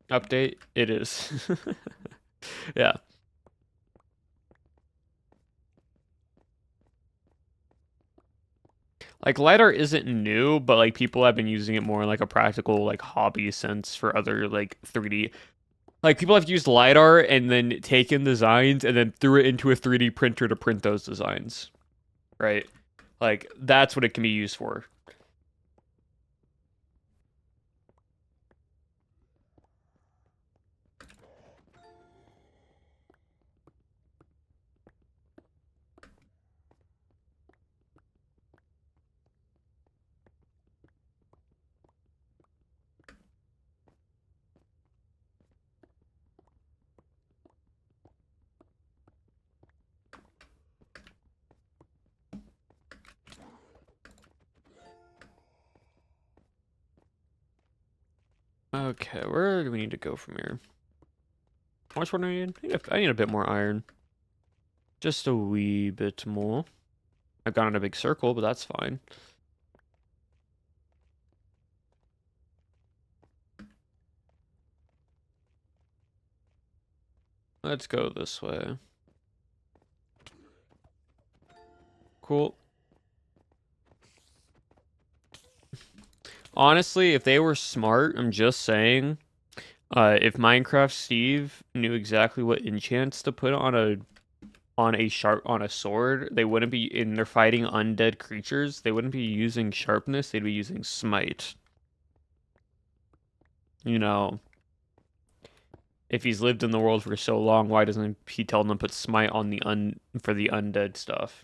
Update? It is. Yeah. Like, LiDAR isn't new, but, like, people have been using it more in, like, a practical, like, hobby sense for other, like, 3D. Like, people have used LiDAR and then taken designs and then threw it into a 3D printer to print those designs, right? Like, that's what it can be used for. Okay, where do we need to go from here? How much more do I need? I need a bit more iron. Just a wee bit more. I've gone in a big circle, but that's fine. Let's go this way. Cool. Honestly, if they were smart, I'm just saying, if Minecraft Steve knew exactly what enchants to put on a sword, they wouldn't be in they're fighting undead creatures. They wouldn't be using sharpness. They'd be using smite. You know, if he's lived in the world for so long, why doesn't he tell them to put smite on the for the undead stuff?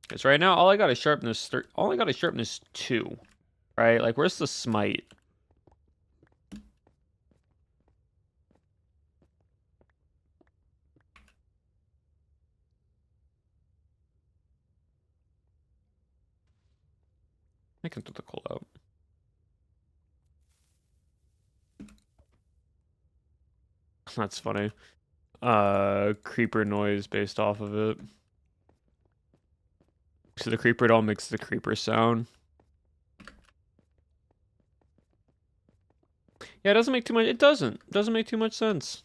Because right now, all I got is sharpness 2, right? Like, where's the smite? I can put the coal out. That's funny. Creeper noise based off of it. So the creeper doll makes the creeper sound. Yeah, it doesn't make too much. It doesn't. It doesn't make too much sense.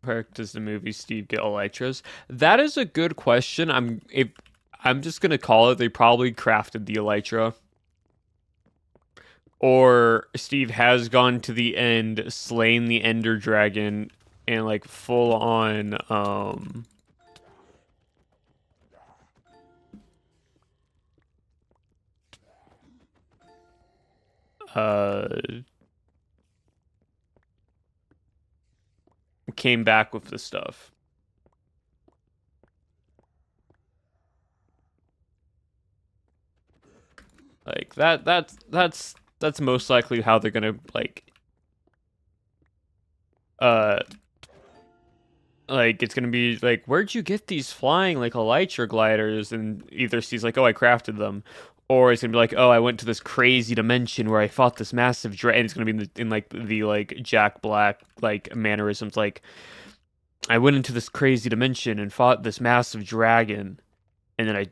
Where does the movie Steve get elytras? That is a good question. I'm just gonna call it. They probably crafted the elytra, or Steve has gone to the end, slain the Ender Dragon, and like full on came back with the stuff. Like that's most likely how they're gonna like it's gonna be like, where'd you get these flying like elytra gliders? And either Steve's like, oh, I crafted them, or it's gonna be like, oh, I went to this crazy dimension where I fought this massive dragon. It's gonna be in like the like Jack Black like mannerisms, like I went into this crazy dimension and fought this massive dragon, and then I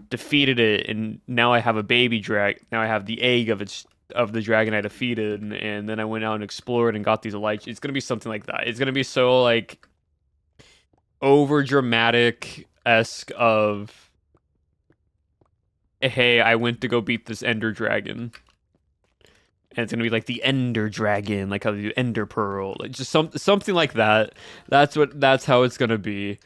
defeated it, and now I have a baby drag. Now I have the egg of the dragon I defeated, and then I went out and explored and got these elytras. It's gonna be something like that. It's gonna be so like over dramatic esque of, hey, I went to go beat this Ender Dragon. And it's gonna be like the Ender Dragon, like how they do Ender Pearl, like just something like that. That's how it's gonna be.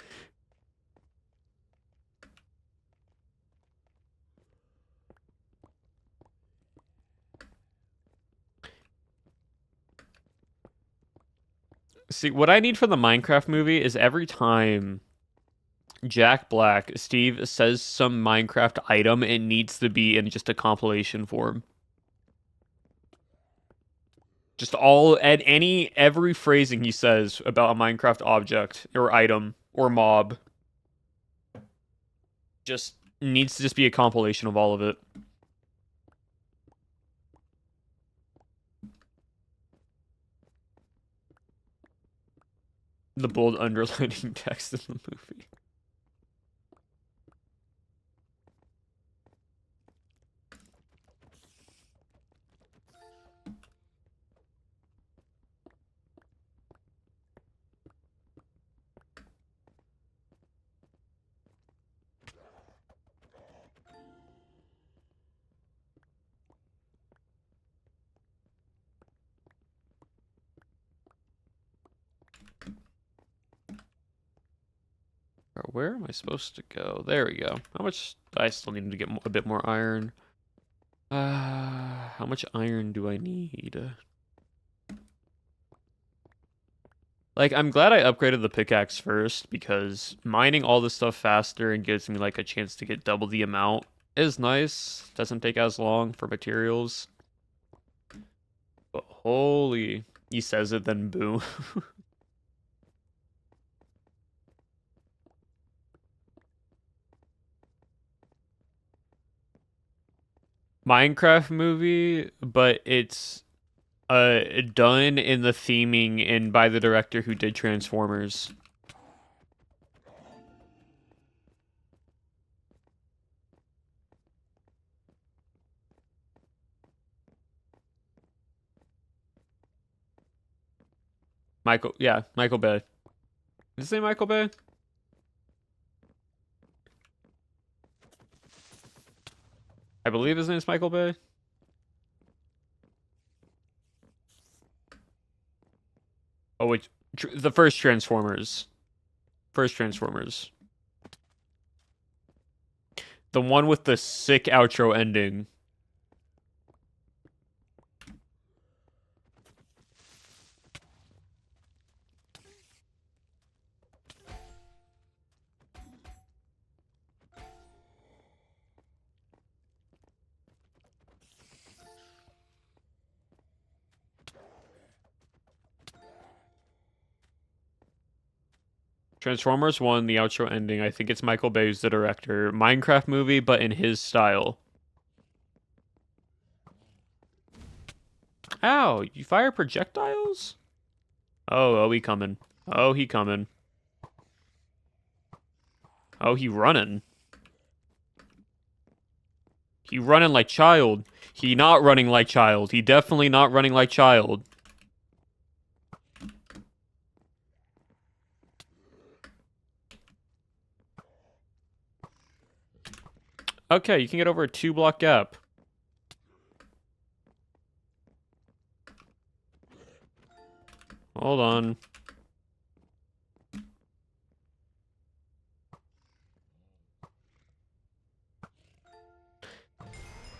See, what I need for the Minecraft movie is every time Jack Black, Steve says some Minecraft item, it needs to be in just a compilation form. Just every phrasing he says about a Minecraft object or item or mob just needs to just be a compilation of all of it. The bold underlining text in the movie. Where am I supposed to go? There we go. How much? I still need to get a bit more iron. How much iron do I need? Like, I'm glad I upgraded the pickaxe first, because mining all this stuff faster and gives me like a chance to get double the amount is nice. Doesn't take as long for materials. But holy, he says it, then boom. Minecraft movie, but it's done in the theming and by the director who did Transformers. Michael Bay. Did you say Michael Bay? I believe his name is Michael Bay. Oh, wait, the first Transformers. First Transformers. The one with the sick outro ending. Transformers 1, the outro ending. I think it's Michael Bay who's the director. Minecraft movie, but in his style. Ow, you fire projectiles? Oh, he coming. Oh, he coming. Oh, he running. He running like child. He not running like child. He definitely not running like child. Okay, you can get over a 2-block gap. Hold on.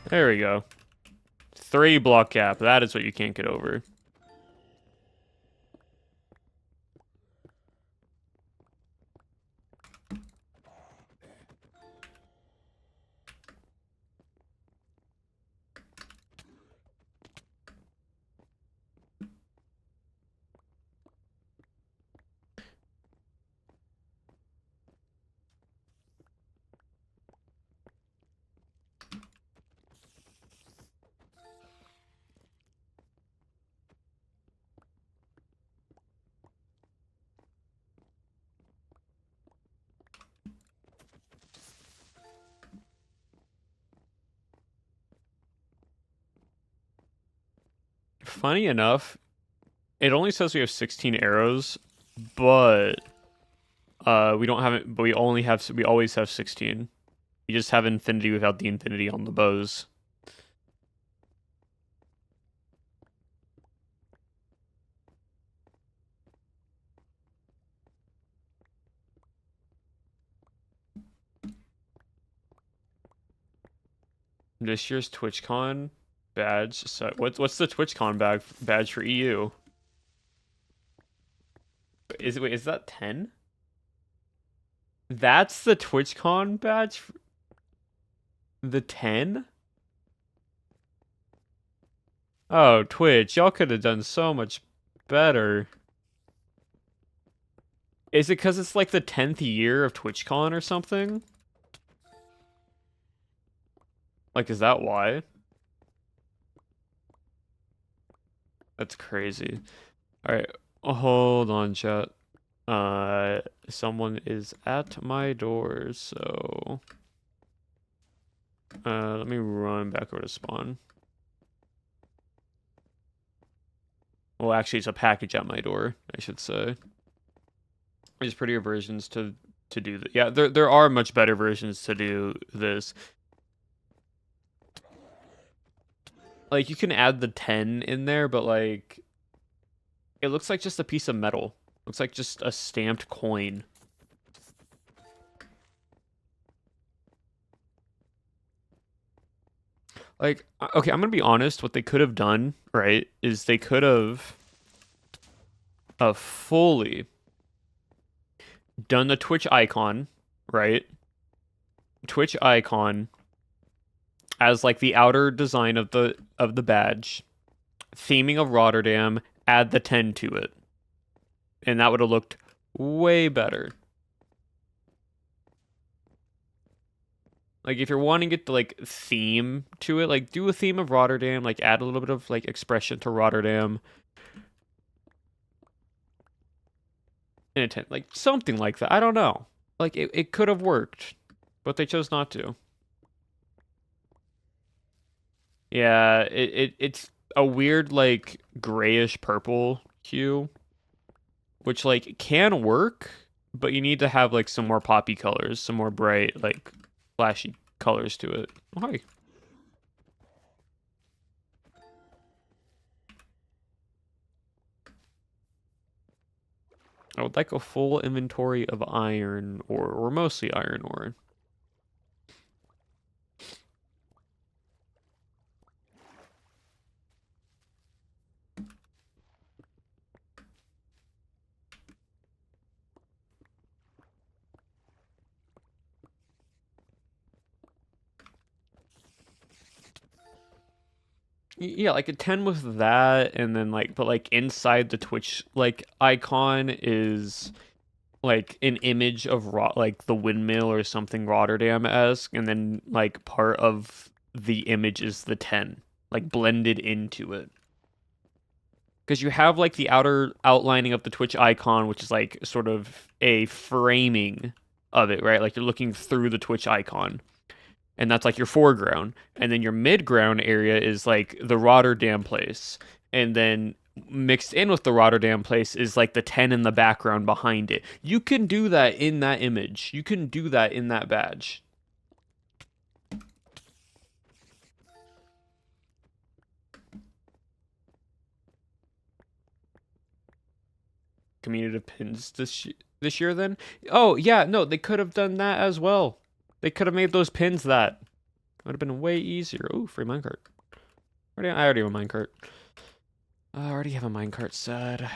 There we go. 3-block gap. That is what you can't get over. Funny enough, it only says we have 16 arrows, but we don't have it, but we always have 16. We just have infinity without the infinity on the bows. This year's TwitchCon badge. So what's the TwitchCon badge for EU? Is that 10? That's the TwitchCon badge? The 10? Oh, Twitch, y'all could have done so much better. Is it because it's like the 10th year of TwitchCon or something? Like, is that why? That's crazy. Alright, hold on, chat. Someone is at my door, so... let me run back over to spawn. Well, actually, it's a package at my door, I should say. There's prettier versions to do that. Yeah, there are much better versions to do this. Like, you can add the 10 in there, but, like... It looks like just a piece of metal. Looks like just a stamped coin. Like, okay, I'm gonna be honest. What they could have done, right, is they could have fully done the Twitch icon, right? Twitch icon as like the outer design of the badge, theming of Rotterdam, add the 10 to it. And that would have looked way better. Like, if you're wanting it to, like, theme to it, like, do a theme of Rotterdam, like, add a little bit of, like, expression to Rotterdam. Like, something like that. I don't know. Like, it could have worked, but they chose not to. Yeah, it's a weird, like, grayish purple hue, which, like, can work, but you need to have, like, some more poppy colors, some more bright, like, flashy colors to it. Oh, hi. I would like a full inventory of iron ore, or mostly iron ore. Yeah, like a 10 with that, and then like, but like inside the Twitch like icon is like an image of like the windmill or something Rotterdam-esque, and then like part of the image is the 10, like blended into it. Because you have like the outer outlining of the Twitch icon, which is like sort of a framing of it, right? Like you're looking through the Twitch icon. And that's like your foreground. And then your midground area is like the Rotterdam place. And then mixed in with the Rotterdam place is like the 10 in the background behind it. You can do that in that image. You can do that in that badge. community pins this year then? Oh, yeah, no, they could have done that as well. They could have made those pins that. Would have been way easier. Ooh, free minecart. I already have a minecart. I already have a minecart set.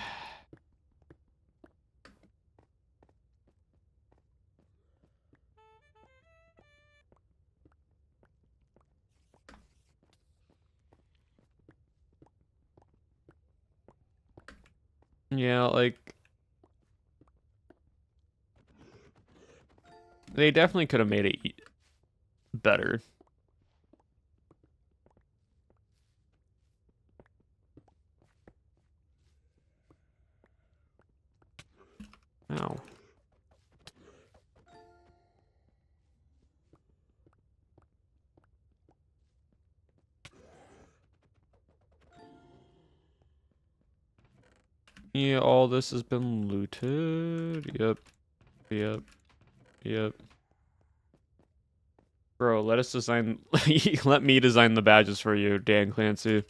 Yeah, like... They definitely could have made it better. Ow. Yeah, all this has been looted. Yep. Yep. Yep. Bro, let us design... let me design the badges for you, Dan Clancy.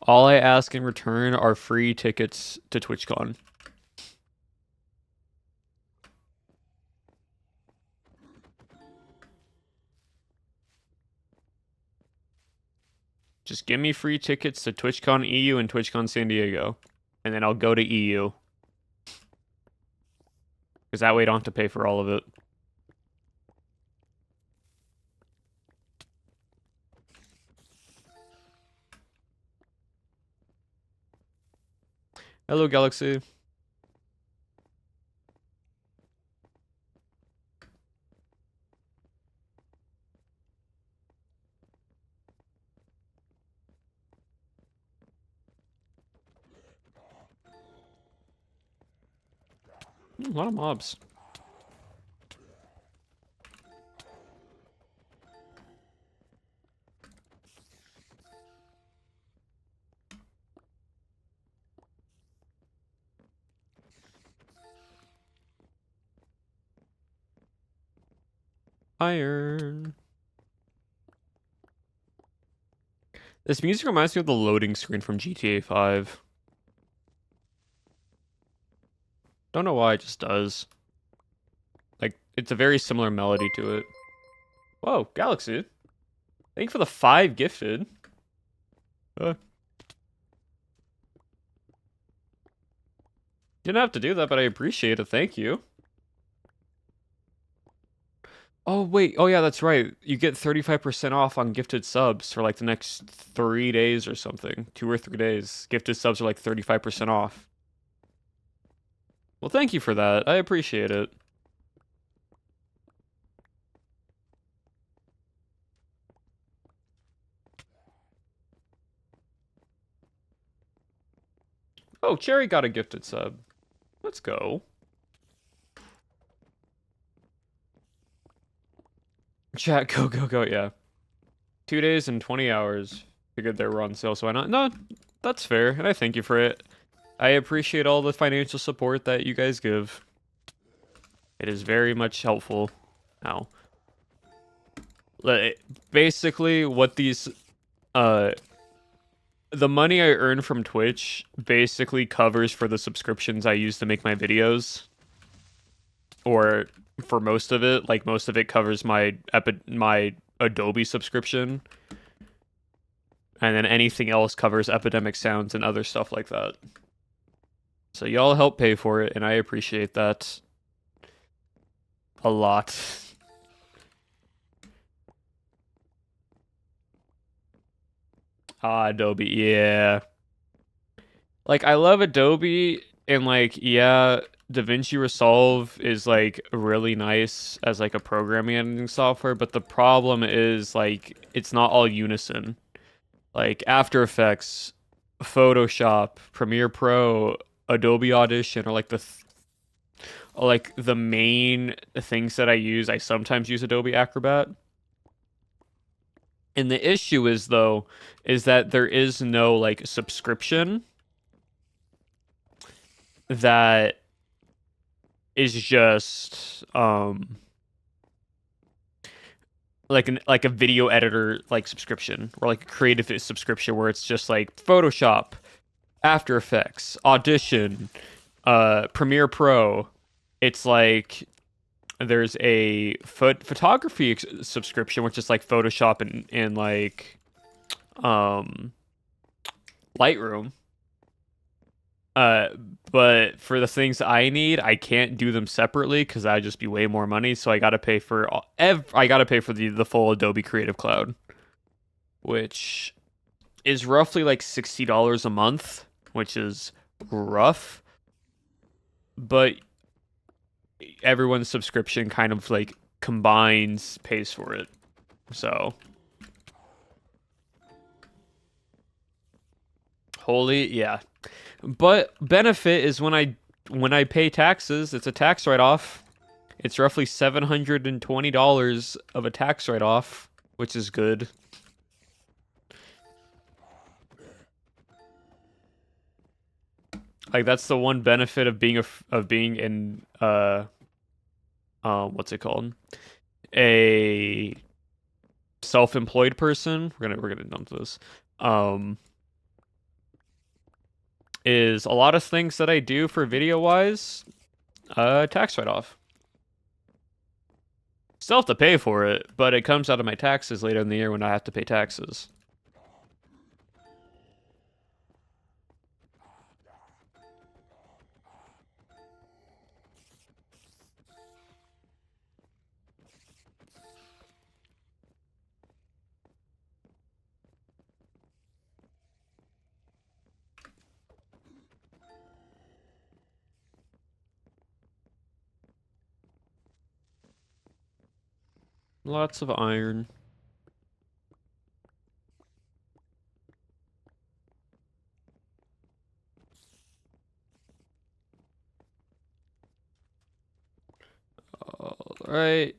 All I ask in return are free tickets to TwitchCon. Just give me free tickets to TwitchCon EU and TwitchCon San Diego. And then I'll go to EU. Because that way I don't have to pay for all of it. Hello, Galaxy. A lot of mobs. Iron. This music reminds me of the loading screen from GTA 5. Don't know why, it just does. Like, it's a very similar melody to it. Whoa, Galaxy. Thank you for the 5 gifted. Didn't have to do that, but I appreciate it. Thank you. Oh, wait. Oh, yeah, that's right. You get 35% off on gifted subs for like the next 3 days or something. 2 or 3 days. Gifted subs are like 35% off. Well, thank you for that. I appreciate it. Oh, Cherry got a gifted sub. Let's go. Chat, go, go, go, yeah. 2 days and 20 hours. Figured they were on sale, so why not? No, that's fair, and I thank you for it. I appreciate all the financial support that you guys give. It is very much helpful. Now, basically, what these, the money I earn from Twitch basically covers for the subscriptions I use to make my videos. Or for most of it, like most of it covers my Adobe subscription. And then anything else covers Epidemic Sounds and other stuff like that. So y'all help pay for it, and I appreciate that a lot. Ah, Adobe, yeah. Like, I love Adobe, and like, yeah, DaVinci Resolve is like really nice as like a programming editing software, but the problem is like it's not all unison. Like After Effects, Photoshop, Premiere Pro, Adobe Audition are like the main things that I use. I sometimes use Adobe Acrobat. And the issue is though is that there is no like subscription that is just like a video editor like subscription or like a creative subscription where it's just like Photoshop, After Effects, Audition, Premiere Pro. It's like there's a photography subscription, which is like Photoshop and like um Lightroom. Uh, but for the things I need, I can't do them separately because that'd just be way more money. So I gotta pay for I gotta pay for the full Adobe Creative Cloud, which is roughly like $60 a month, which is rough. But everyone's subscription kind of like combines pays for it. So holy yeah. But benefit is when I pay taxes, it's a tax write-off. It's roughly $720 of a tax write-off, which is good. Like that's the one benefit of being in what's it called? A self-employed person. We're gonna dump this. Um is a lot of things that I do for video wise, tax write-off. Still have to pay for it, but it comes out of my taxes later in the year when I have to pay taxes. Lots of iron. All right.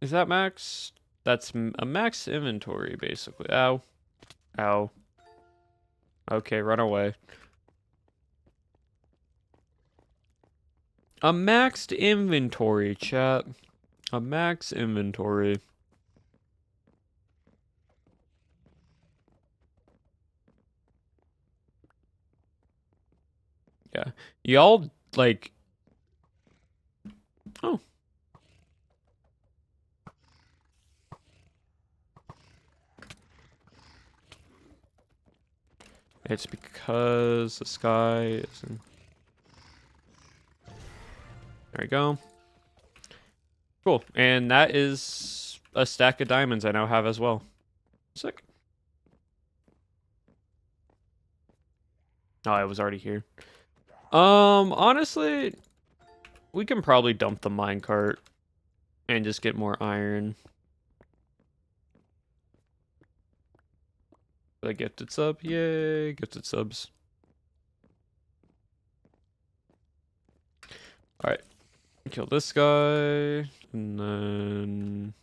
Is that max? That's a max inventory, basically. Ow. Ow. Okay, run away. A maxed inventory, chat. A max inventory. Yeah. Y'all, like... Oh. It's because the sky isn't... There we go. Cool. And that is a stack of diamonds I now have as well. Sick. Oh, I was already here. Honestly, we can probably dump the minecart and just get more iron. The gifted sub, yay, gifted subs. Alright, kill this guy, and then...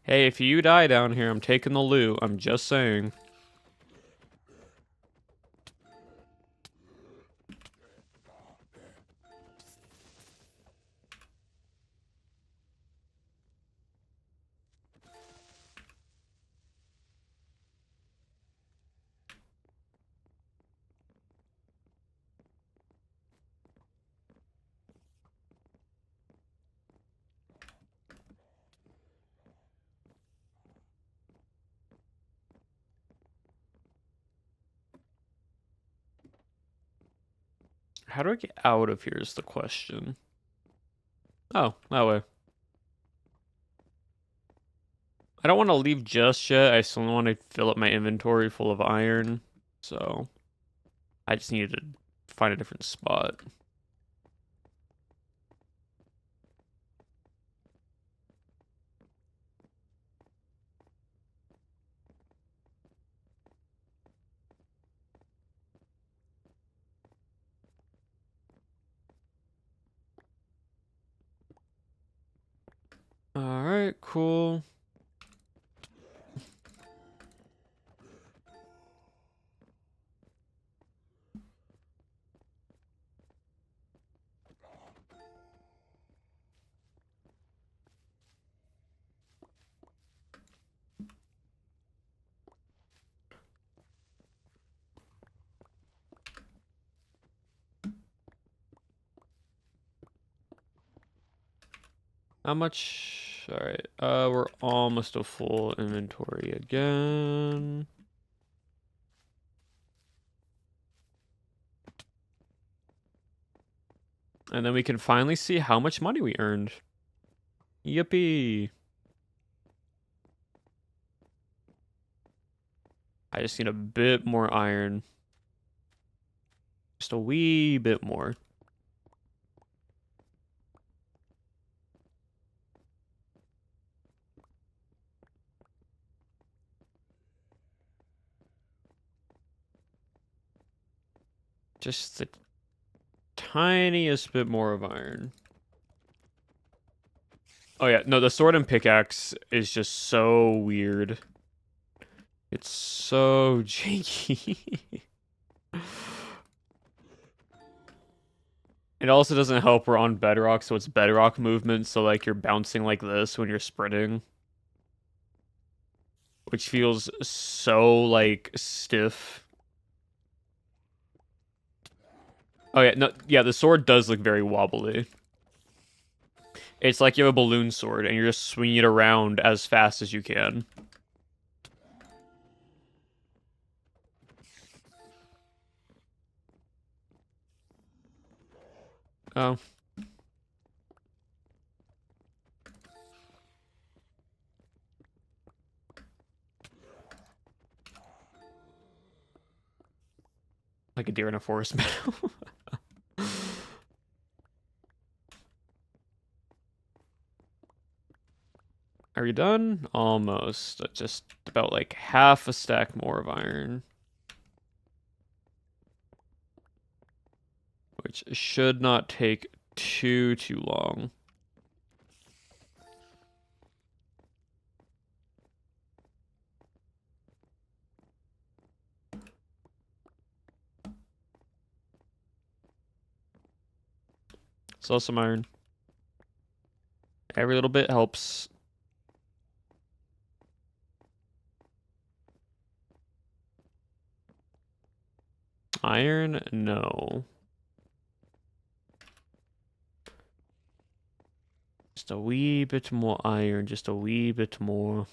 Hey, if you die down here, I'm taking the loot, I'm just saying. How do I get out of here is the question. Oh, that way. I don't want to leave just yet. I still want to fill up my inventory full of iron. So, I just needed to find a different spot. Alright, cool. How much? Alright, we're almost a full inventory again. And then we can finally see how much money we earned. Yippee! I just need a bit more iron. Just a wee bit more. Just the tiniest bit more of iron. Oh yeah, no, the sword and pickaxe is just so weird. It's so janky. It also doesn't help we're on bedrock, so it's bedrock movement, so like you're bouncing like this when you're sprinting. Which feels so like stiff. Oh yeah, no, yeah, the sword does look very wobbly. It's like you have a balloon sword and you're just swinging it around as fast as you can. Oh. Like a deer in a forest meadow. Are you done? Almost. Just about like half a stack more of iron. Which should not take too long. Sell some iron. Every little bit helps. Iron? No. Just a wee bit more iron. Just a wee bit more.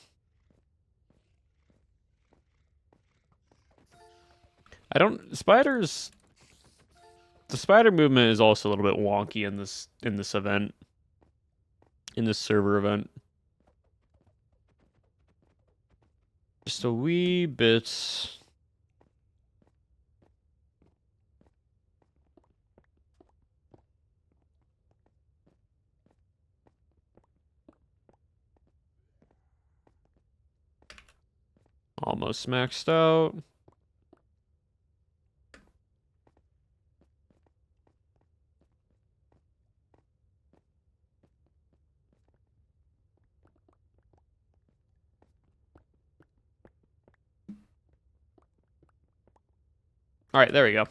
I don't... Spiders... The spider movement is also a little bit wonky in this event. In this server event. Just a wee bit... Almost maxed out. Alright, there we go.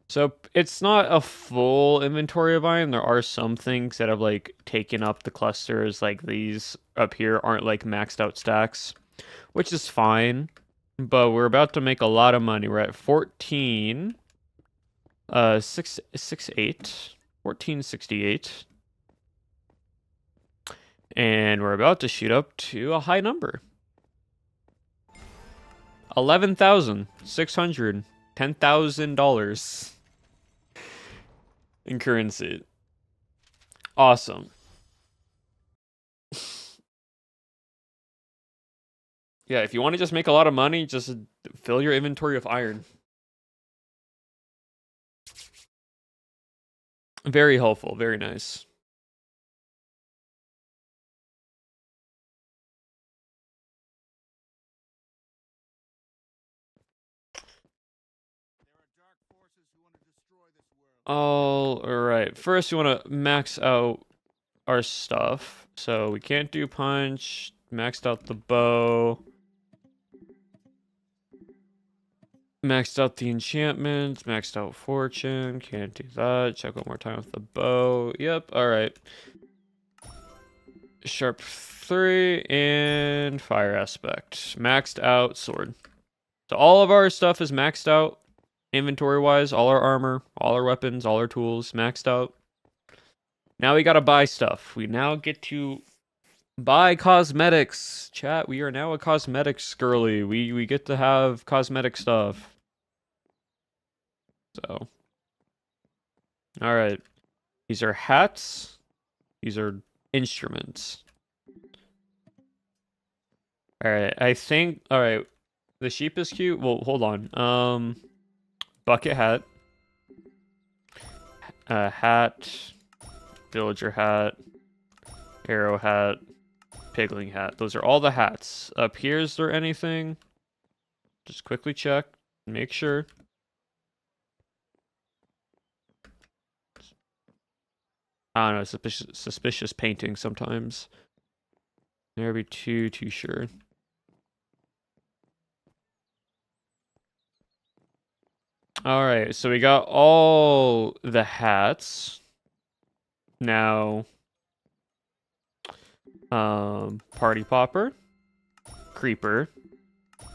So it's not a full inventory of iron. There are some things that have like taken up the clusters, like these up here aren't like maxed out stacks, which is fine. But we're about to make a lot of money. We're at 14 668 1468. And we're about to shoot up to a high number. 11,600. $10,000 in currency. Awesome. Yeah, if you want to just make a lot of money, just fill your inventory with iron. Very helpful, very nice. Alright, first we want to max out our stuff. So we can't do punch, maxed out the bow. Maxed out the enchantments, maxed out fortune, can't do that. Check one more time with the bow. Yep, alright. Sharp 3 and fire aspect. Maxed out sword. So all of our stuff is maxed out inventory wise. All our armor, all our weapons, all our tools maxed out. Now we gotta buy stuff. We now get to buy cosmetics. Chat, we are now a cosmetics girly. We get to have cosmetic stuff. So, all right. These are hats. These are instruments. All right. I think. All right. The sheep is cute. Well, hold on. Bucket hat. Hat. Villager hat. Arrow hat. Pigling hat. Those are all the hats. Up here, is there anything? Just quickly check. Make sure. I don't know, suspicious painting sometimes. Never be too sure. All right, so we got all the hats. Now, party popper, creeper,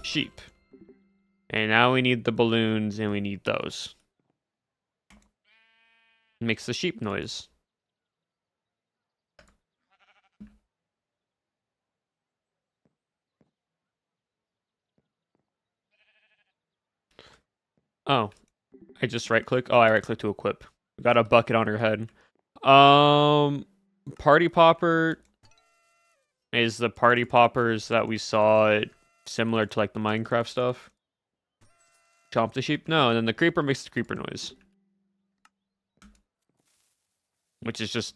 sheep. And now we need the balloons and we need those. Makes the sheep noise. Oh, I just right click. Oh, I right click to equip. We got a bucket on her head. Party popper is the party poppers that we saw similar to like the Minecraft stuff. Chomp the sheep? No, and then the creeper makes the creeper noise. Which is just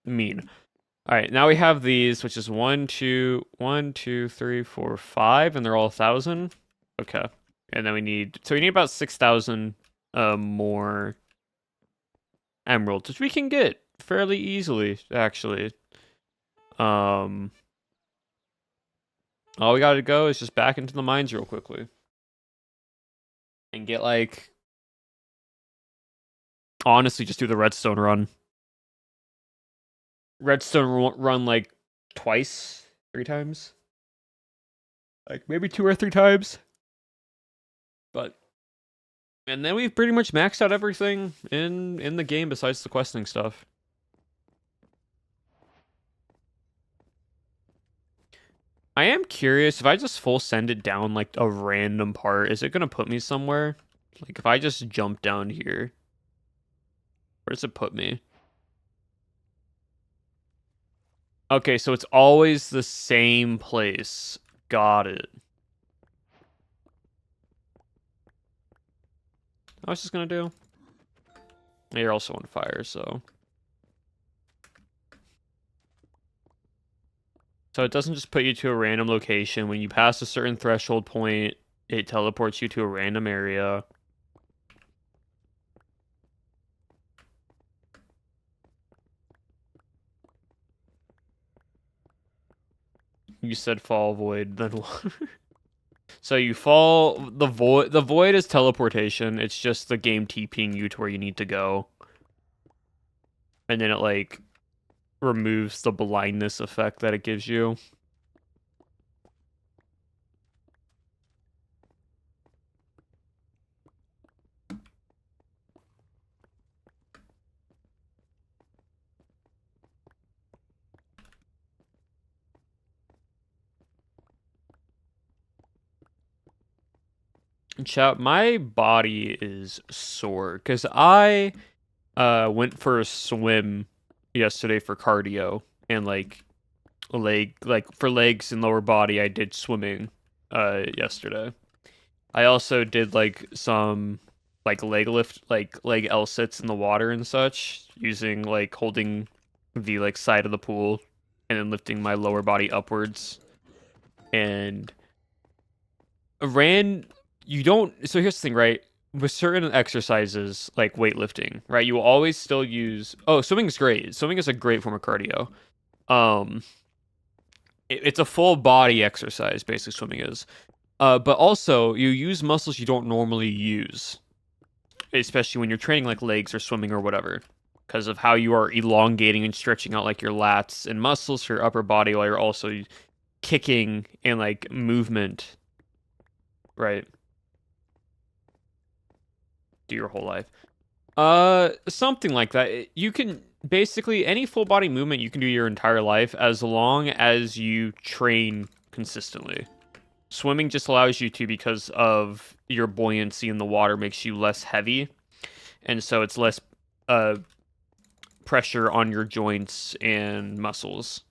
mean. Alright, now we have these, which is 1, 2, 3, 4, 5, and they're all 1,000. Okay. And then we need about 6,000 more emeralds, which we can get fairly easily, actually. All we gotta go is just back into the mines real quickly. And get like, honestly, just do the redstone run. Redstone run like twice, 3 times. Like maybe 2 or 3 times. But and then we've pretty much maxed out everything in the game besides the questing stuff. I am curious, if I just full send it down like a random part, is it gonna put me somewhere? Like if I just jump down here, where does it put me? Okay, so it's always the same place. Got it. I was just gonna do. You're also on fire, so. So it doesn't just put you to a random location. When you pass a certain threshold point, it teleports you to a random area. You said fall void, then what? So you fall the void. The void is teleportation. It's just the game TPing you to where you need to go, and then it like removes the blindness effect that it gives you. Chat, my body is sore because I went for a swim yesterday for cardio and like for legs and lower body I did swimming yesterday. I also did like some like leg lift, like leg L sits in the water and such, using like holding the like side of the pool and then lifting my lower body upwards. And ran you don't so here's the thing, right? With certain exercises like weightlifting, right? You will always still use swimming is great. Swimming is a great form of cardio. Um it's a full body exercise, basically swimming is. But also you use muscles you don't normally use, especially when you're training like legs or swimming or whatever, because of how you are elongating and stretching out like your lats and muscles for your upper body while you're also kicking and like movement, right? Do your whole life. Something like that. You can basically any full body movement you can do your entire life as long as you train consistently. Swimming just allows you to because of your buoyancy in the water makes you less heavy, and so it's less uh, pressure on your joints and muscles.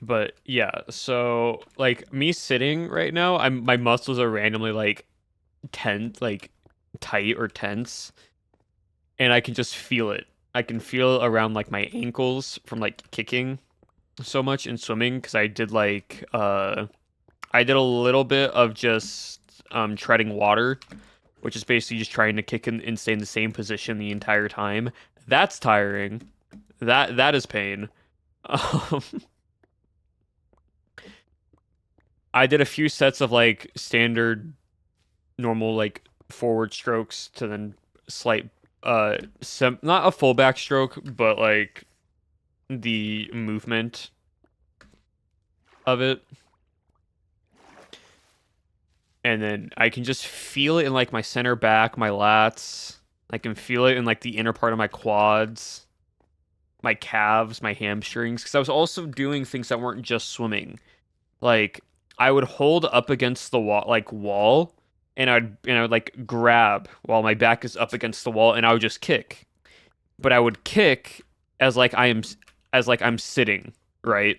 But yeah, so like me sitting right now, my muscles are randomly like tense, like tight or tense, and I can just feel it. I can feel around like my ankles from like kicking so much in swimming because I did a little bit of just treading water, which is basically just trying to kick and stay in the same position the entire time. That's tiring. That is pain. Um, I did a few sets of like standard normal like forward strokes to then slight not a full backstroke, but like the movement of it. And then I can just feel it in like my center back, my lats. I can feel it in like the inner part of my quads, my calves, my hamstrings. Because I was also doing things that weren't just swimming. Like I would hold up against the wall, and I would like grab while my back is up against the wall, and I would just kick. But I would kick as like I am as like I'm sitting, right?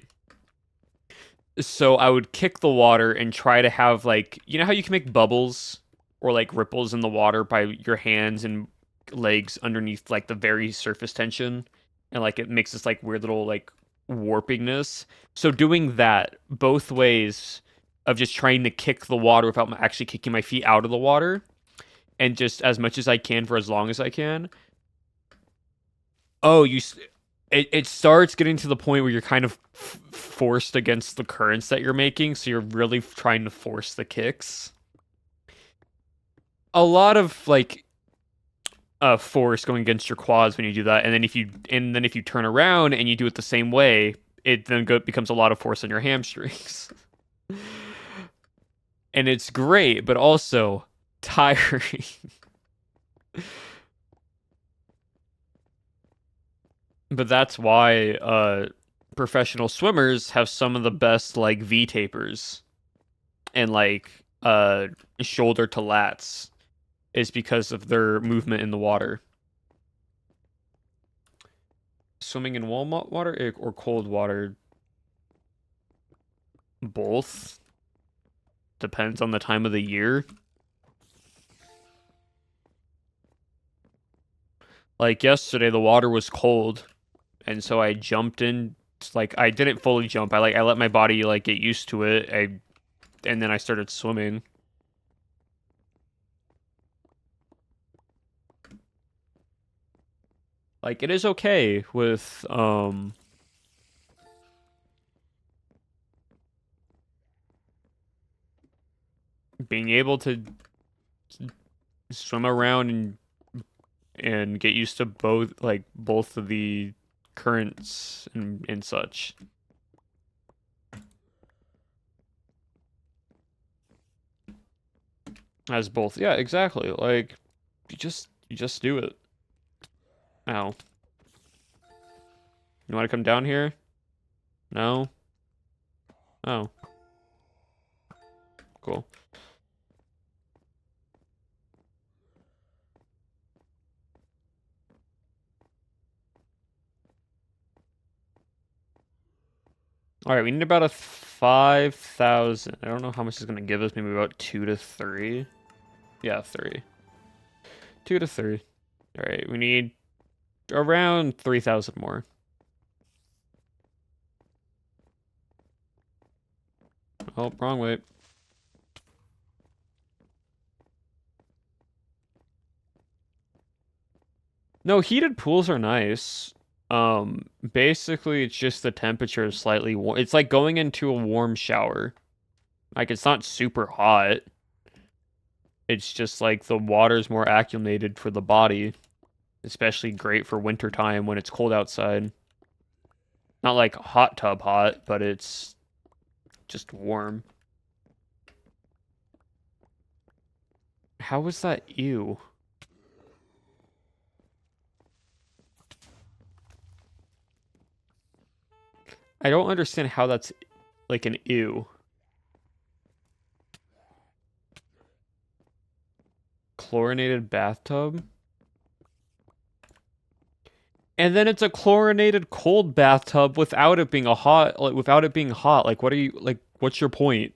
So I would kick the water and try to have like you know how you can make bubbles or like ripples in the water by your hands and legs underneath like the very surface tension, and like it makes this like weird little like warpingness. So doing that both ways of just trying to kick the water without actually kicking my feet out of the water and just as much as I can for as long as I can. Oh, it starts getting to the point where you're kind of forced against the currents that you're making, so you're really trying to force the kicks. A lot of like force going against your quads when you do that, and then if you turn around and you do it the same way, it then becomes a lot of force on your hamstrings. And it's great, but also tiring. But that's why professional swimmers have some of the best like V tapers and like shoulder to lats is because of their movement in the water. Swimming in warm water or cold water, both depends on the time of the year. Like yesterday, the water was cold, and so I jumped in. Like I didn't fully jump. I let my body like get used to it. And then I started swimming. Like it is okay with being able to swim around and get used to both of the currents and such. As both. Yeah, exactly. Like you just do it. Ow. You want to come down here? No? Oh, cool. All right, we need about a 5,000. I don't know how much it's going to give us. Maybe about 2 to 3. Yeah, 3. 2 to 3. All right, we need around 3,000 more. Oh, wrong way. No, heated pools are nice. Basically it's just the temperature is slightly warm. It's like going into a warm shower. Like it's not super hot. It's just like the water's more acclimated for the body. Especially great for winter time when it's cold outside. Not like hot tub hot, but it's just warm. How was that ew? I don't understand how that's like an ew. Chlorinated bathtub? And then it's a chlorinated cold bathtub without it being a hot, like without it being hot. Like what are you like what's your point?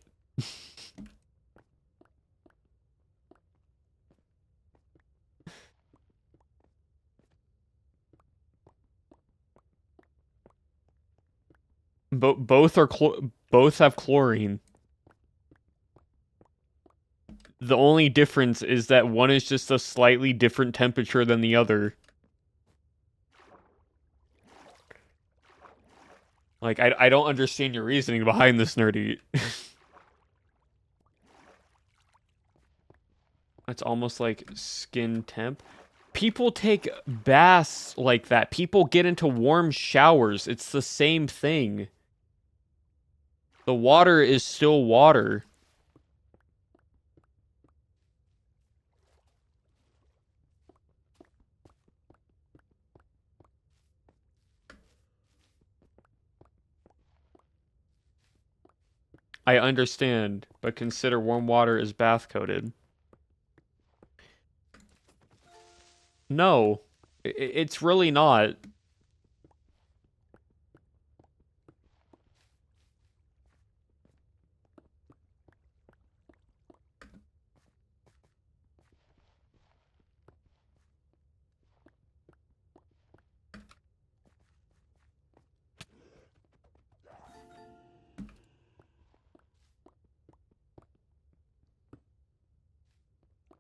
Both have chlorine. The only difference is that one is just a slightly different temperature than the other. Like I don't understand your reasoning behind this, nerdy. It's almost like skin temp. People take baths like that. People get into warm showers. It's the same thing. The water is still water. I understand, but consider warm water is bath coated. No, it's really not.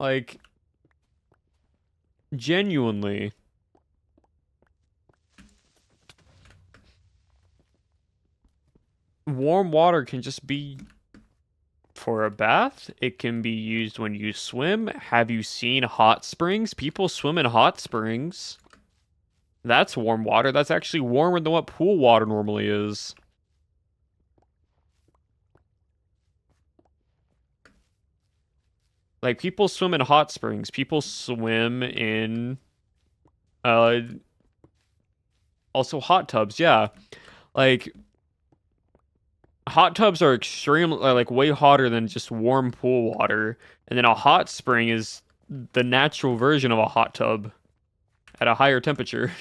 Like, genuinely. Warm water can just be for a bath. It can be used when you swim. Have you seen hot springs? People swim in hot springs. That's warm water. That's actually warmer than what pool water normally is. Like people swim in hot springs. People swim in uh also hot tubs, yeah. Like hot tubs are extremely like way hotter than just warm pool water. And then a hot spring is the natural version of a hot tub at a higher temperature.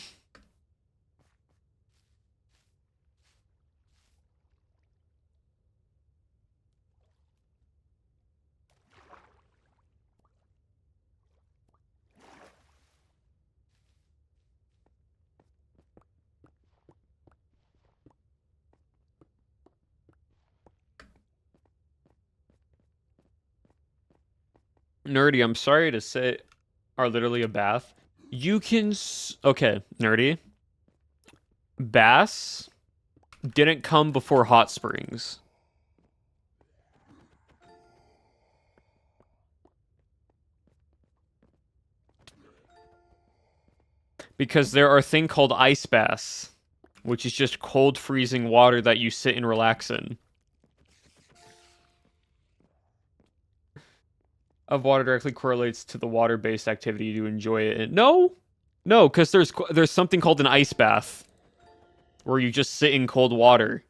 Nerdy, I'm sorry to say, are literally a bath. You can okay, nerdy. Baths didn't come before hot springs. Because there are a thing called ice baths, which is just cold freezing water that you sit and relax in. Of water directly correlates to the water-based activity you enjoy it in. No, no, because there's something called an ice bath, where you just sit in cold water.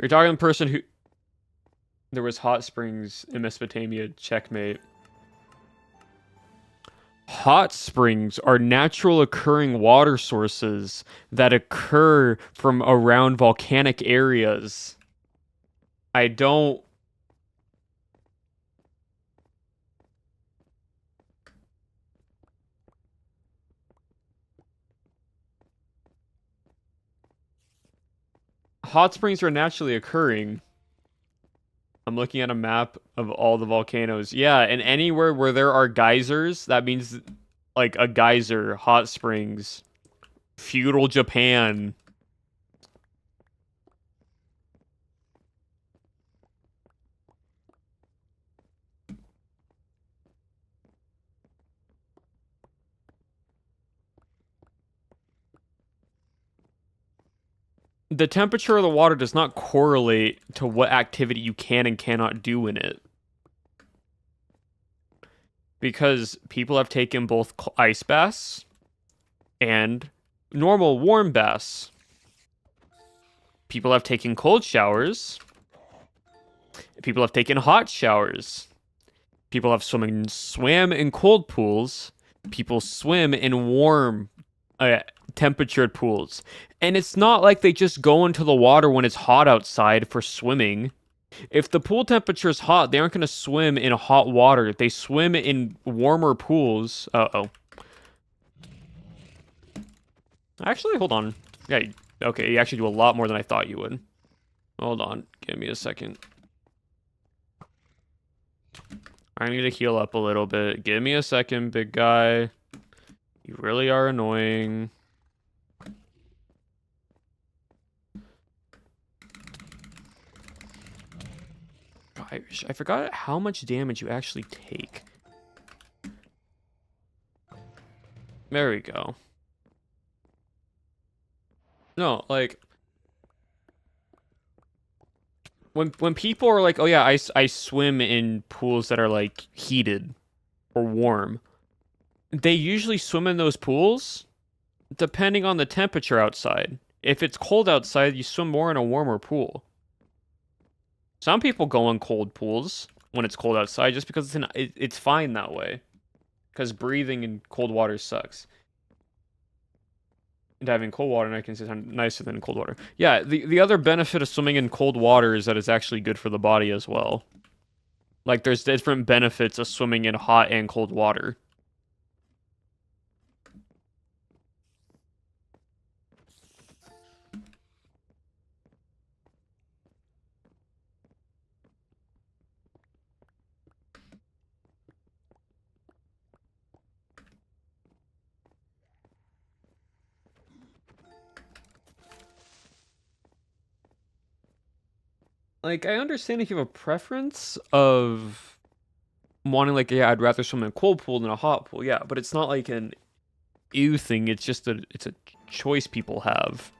You're talking to the person who there was hot springs in Mesopotamia. Checkmate. Hot springs are natural occurring water sources that occur from around volcanic areas. I don't. Hot springs are naturally occurring. I'm looking at a map of all the volcanoes. Yeah, and anywhere where there are geysers, that means like a geyser, hot springs, feudal Japan. The temperature of the water does not correlate to what activity you can and cannot do in it. Because people have taken both ice baths and normal warm baths. People have taken cold showers. People have taken hot showers. People have swam in cold pools. People swim in warm, temperatured pools. And it's not like they just go into the water when it's hot outside for swimming. If the pool temperature is hot, they aren't going to swim in hot water. They swim in warmer pools. Uh-oh. Actually, hold on. Yeah, okay, you actually do a lot more than I thought you would. Hold on. Give me a second. I need to heal up a little bit. Give me a second, big guy. You really are annoying. I forgot how much damage you actually take. There we go. No, like when people are like, "Oh yeah, I swim in pools that are like heated or warm." They usually swim in those pools depending on the temperature outside. If it's cold outside, you swim more in a warmer pool. Some people go in cold pools when it's cold outside just because it's fine that way. Because breathing in cold water sucks. And having cold water makes it sound nicer than cold water. Yeah, the other benefit of swimming in cold water is that it's actually good for the body as well. Like, there's different benefits of swimming in hot and cold water. Like, I understand if you have a preference of wanting, like, yeah, I'd rather swim in a cold pool than a hot pool, yeah, but it's not like an ew thing, it's just it's a choice people have.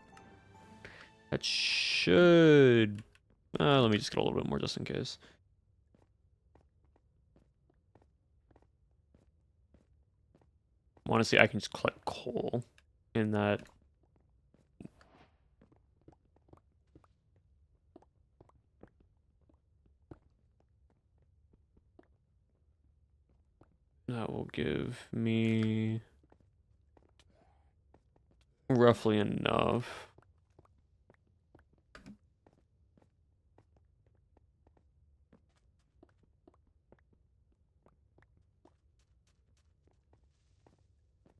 That should... let me just get a little bit more just in case. Honestly, I can just collect coal in that. That will give me roughly enough.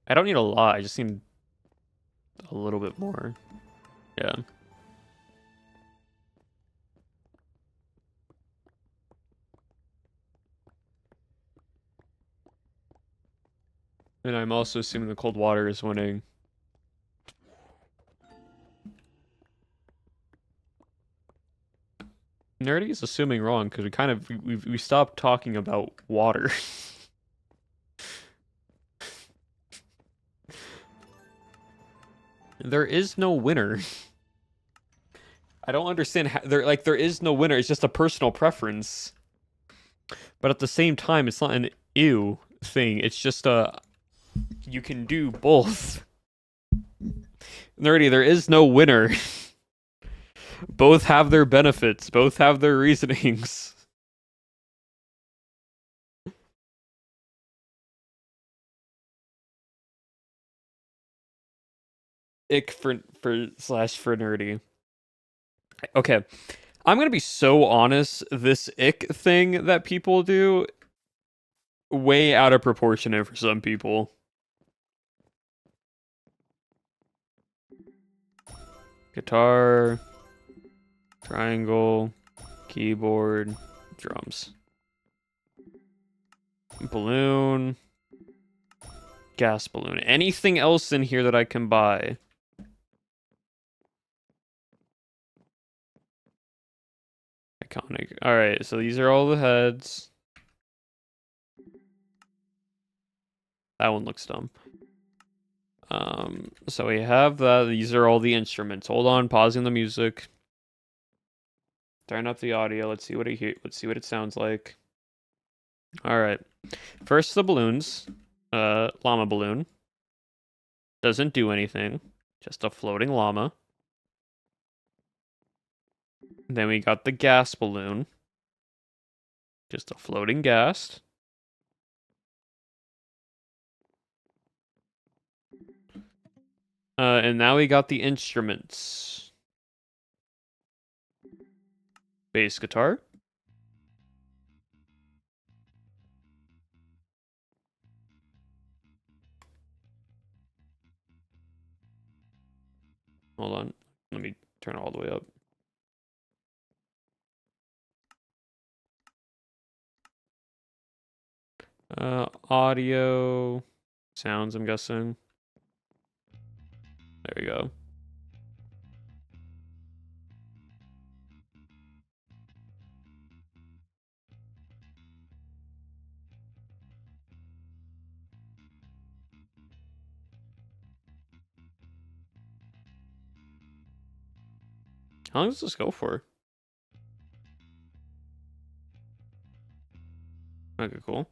I don't need a lot, I just need a little bit more. Yeah. And I'm also assuming the cold water is winning. Nerdy is assuming wrong because we stopped talking about water. There is no winner. I don't understand how there is no winner. It's just a personal preference. But at the same time, it's not an ew thing. It's just you can do both. Nerdy, there is no winner. Both have their benefits. Both have their reasonings. Ick for nerdy. Okay. I'm gonna be so honest, this ick thing that people do, way out of proportion for some people. Guitar, triangle, keyboard, drums. Balloon. Gas balloon. Anything else in here that I can buy? Iconic. Alright, so these are all the heads. That one looks dumb. So we have that. These are all the instruments. Hold on, pausing the music. Turn up the audio. Let's see what it sounds like. Alright. First, the balloons. Llama balloon. Doesn't do anything. Just a floating llama. Then we got the gas balloon. Just a floating gas. And now we got the instruments. Bass guitar. Hold on. Let me turn it all the way up. Audio. Sounds, I'm guessing. There we go. How long does this go for? Okay, cool.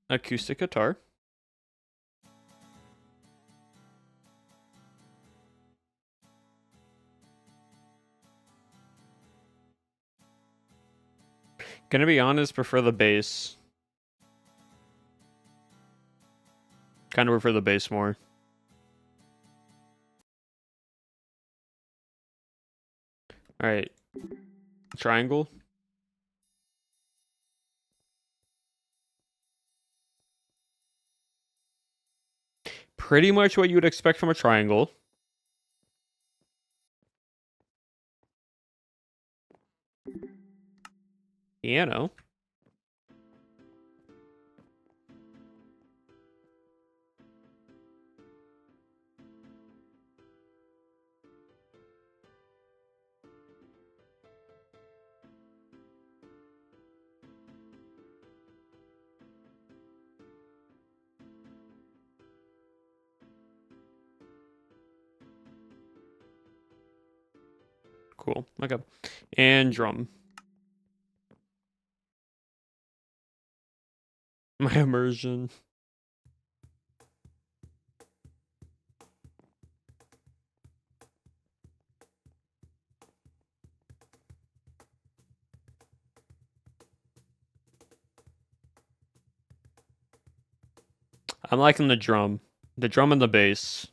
Acoustic guitar. Gonna be honest, prefer the bass. Kind of prefer the bass more. Alright. Triangle. Pretty much what you would expect from a triangle. Piano. Cool. Okay. And drum. My immersion. I'm liking the drum. The drum and the bass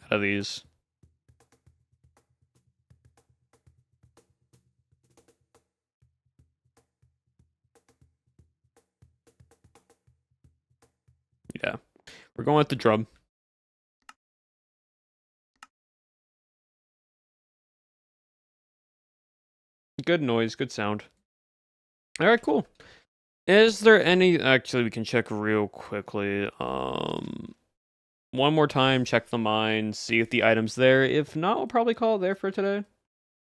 out of these. Yeah. We're going with the drum. Good noise, good sound. Alright, cool. Is there any... Actually, we can check real quickly. One more time, check the mine, see if the item's there. If not, we'll probably call it there for today.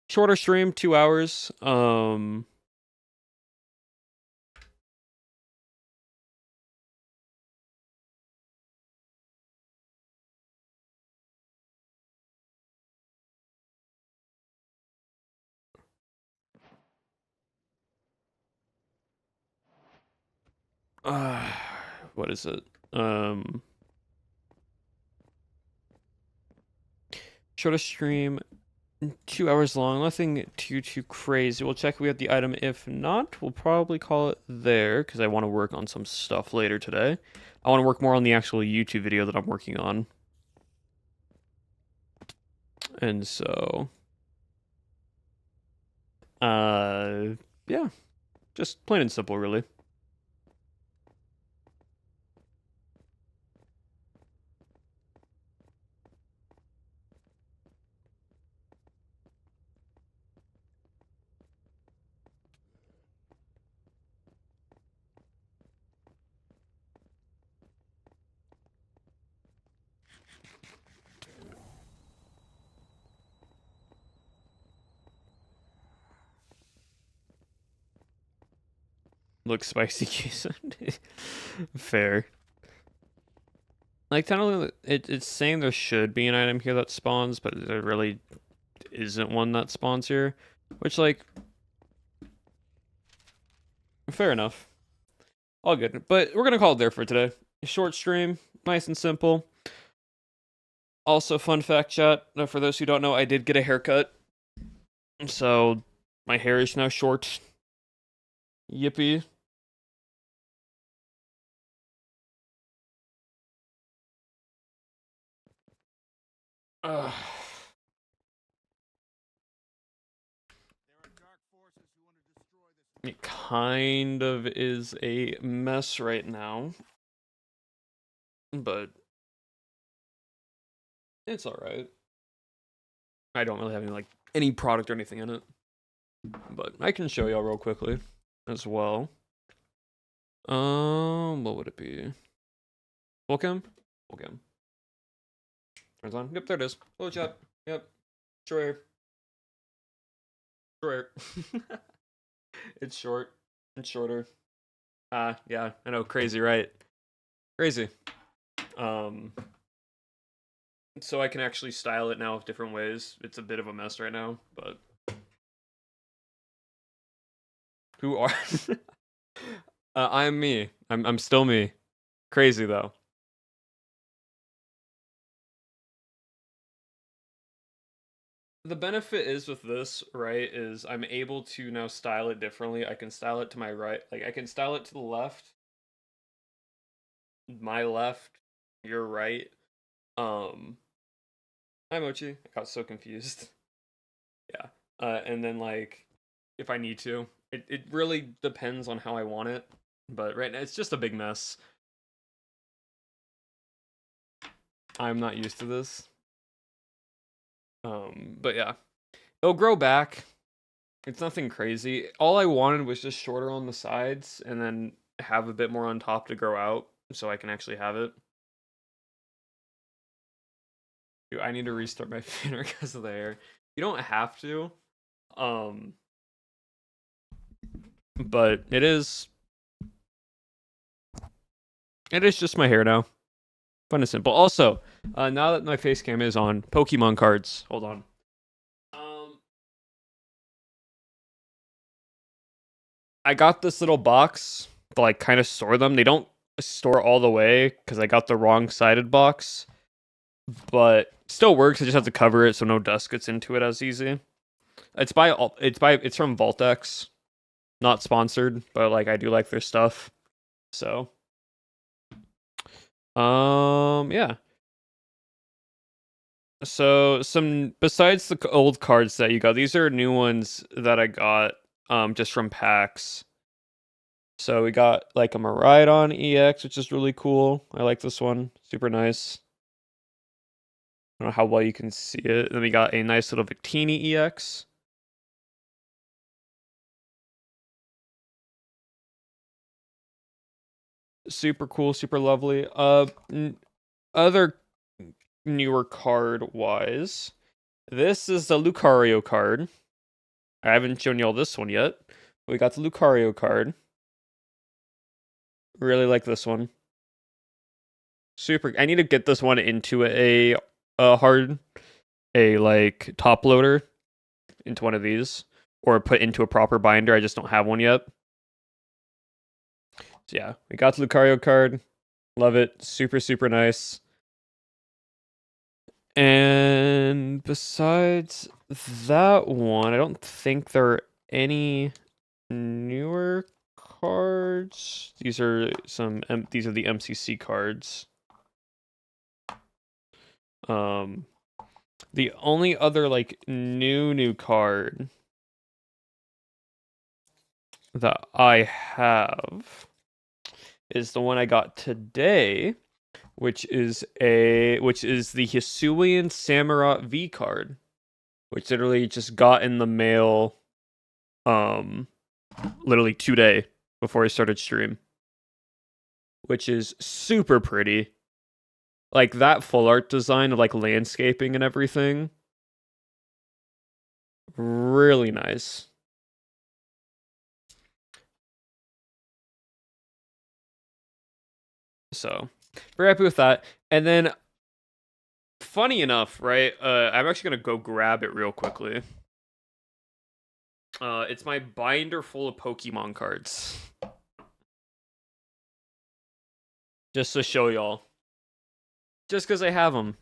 Shorter stream, 2 hours. What is it? Shorter stream, 2 hours long. Nothing too crazy. We'll check if we have the item. If not, we'll probably call it there because I want to work on some stuff later today. I want to work more on the actual YouTube video that I'm working on. And so, yeah, just plain and simple, really. Looks spicy quesadilla. Fair. Like, technically, it's saying there should be an item here that spawns, but there really isn't one that spawns here. Which, like, fair enough. All good. But we're gonna call it there for today. Short stream, nice and simple. Also, fun fact, chat, for those who don't know, I did get a haircut. So, my hair is now short. Yippee. It kind of is a mess right now. But it's alright. I don't really have any product or anything in it. But I can show y'all real quickly as well. What would it be? Fullcam? Fullcam. Turns on. Yep, there it is. Hello, chat. Yep. Sure. Sure. It's short. It's shorter. Yeah, I know. Crazy, right? Crazy. So I can actually style it now different ways. It's a bit of a mess right now, but who are I'm me. I'm still me. Crazy though. The benefit is with this, right, is I'm able to now style it differently. I can style it to my right. Like, I can style it to the left. My left. Your right. Hi, Mochi. I got so confused. Yeah. And then, like, if I need to. It really depends on how I want it. But right now, it's just a big mess. I'm not used to this. But yeah. It'll grow back. It's nothing crazy. All I wanted was just shorter on the sides and then have a bit more on top to grow out so I can actually have it. Dude, I need to restart my fader because of the hair. You don't have to. But it is just my hair now. Fun and simple. Also, now that my face cam is on, Pokemon cards. Hold on. I got this little box to like kind of store them. They don't store all the way because I got the wrong sided box, but still works. I just have to cover it so no dust gets into it as easy. It's from Voltex, not sponsored, but like I do like their stuff. So, yeah. So some besides the old cards that you got, these are new ones that I got just from packs. So we got like a Miraidon EX, which is really cool. I like this one. Super nice. I don't know how well you can see it. Then we got a nice little Victini EX. Super cool, super lovely. Other newer card wise, this is the Lucario card. I haven't shown y'all this one yet. We got the Lucario card. Really like this one. Super. I need to get this one into a like top loader into one of these or put into a proper binder. I just don't have one yet. So yeah, we got the Lucario card. Love it. Super, super nice. And besides that one, I don't think there are any newer cards. These are the MCC cards. The only other like new card that I have is the one I got today, which is the Hisuian Samurott V card, which literally just got in the mail literally today before I started stream, which is super pretty. Like that full art design of like landscaping and everything. Really nice. So very happy with that. And then, funny enough, right? I'm actually gonna go grab it real quickly. It's my binder full of Pokemon cards. Just to show y'all. Just because I have them.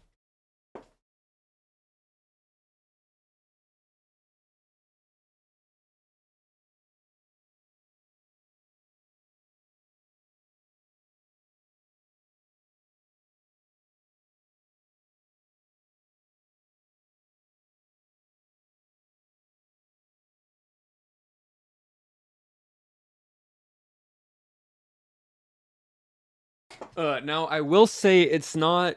Now I will say it's not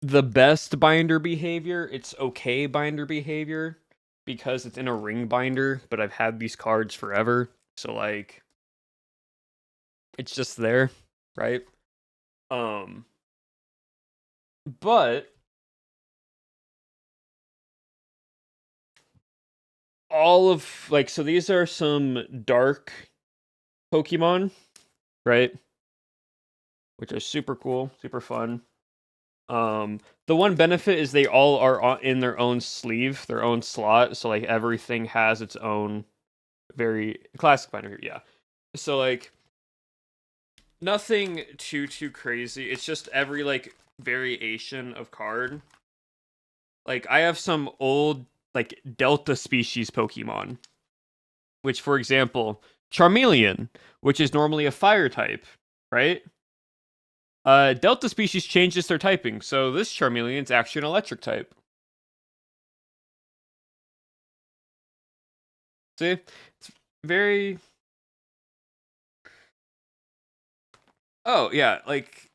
the best binder behavior. It's okay binder behavior because it's in a ring binder, but I've had these cards forever. So like it's just there, right? But all of like so these are some dark Pokemon, right? Which are super cool, super fun. The one benefit is they all are in their own sleeve, their own slot, so like everything has its own very classic binder. Yeah. So like nothing too crazy. It's just every like variation of card. Like I have some old like Delta species Pokemon, which for example, Charmeleon, which is normally a fire type, right? Delta species changes their typing, so this Charmeleon's actually an electric type. See? It's very... Oh, yeah, like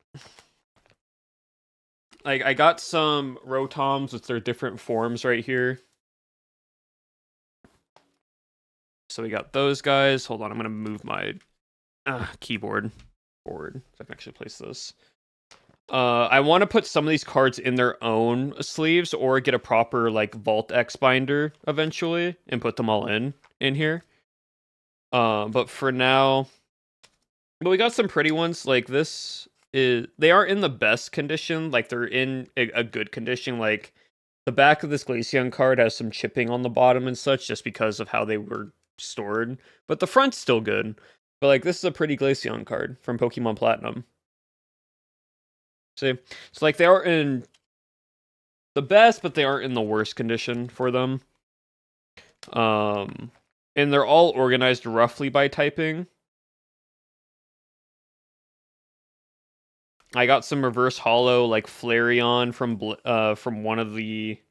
I got some Rotoms with their different forms right here. So we got those guys. Hold on, I'm gonna move my keyboard forward so I can actually place this. I want to put some of these cards in their own sleeves or get a proper like Vault X binder eventually and put them all in here. But for now, but we got some pretty ones. Like this is they aren't in the best condition. Like they're in a good condition. Like the back of this Glaceon card has some chipping on the bottom and such, just because of how they were stored. But the front's still good. But like this is a pretty Glaceon card from Pokemon Platinum. See, so like they are in the best, but they aren't in the worst condition for them. And they're all organized roughly by typing. I got some reverse hollow like Flareon from one of the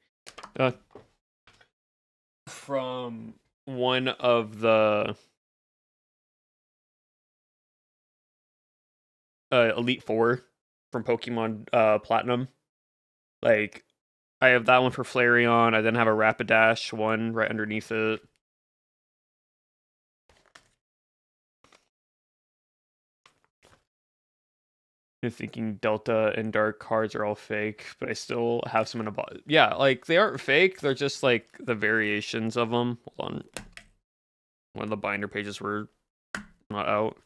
from one of the Elite Four from Pokemon Platinum. Like I have that one for Flareon. I then have a Rapidash one right underneath it. I'm thinking Delta and Dark cards are all fake, but I still have some in a box. Yeah, like they aren't fake. They're just like the variations of them. Hold on. One of the binder pages were not out.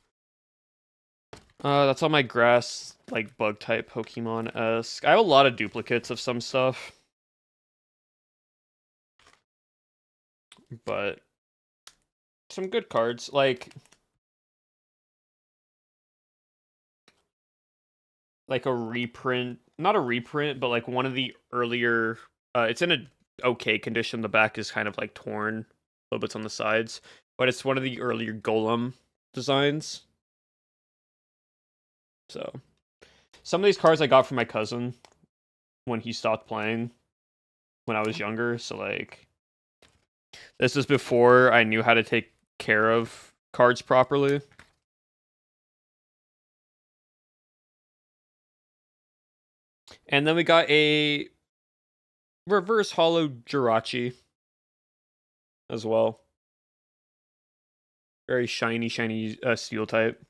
That's all my grass, like bug type Pokemon-esque. I have a lot of duplicates of some stuff. But some good cards. Like a reprint, not a reprint, but like one of the earlier it's in a okay condition. The back is kind of like torn, a little bits on the sides, but it's one of the earlier Golem designs. So some of these cards I got from my cousin when he stopped playing when I was younger. So like this is before I knew how to take care of cards properly. And then we got a reverse hollow Jirachi as well. Very shiny steel type.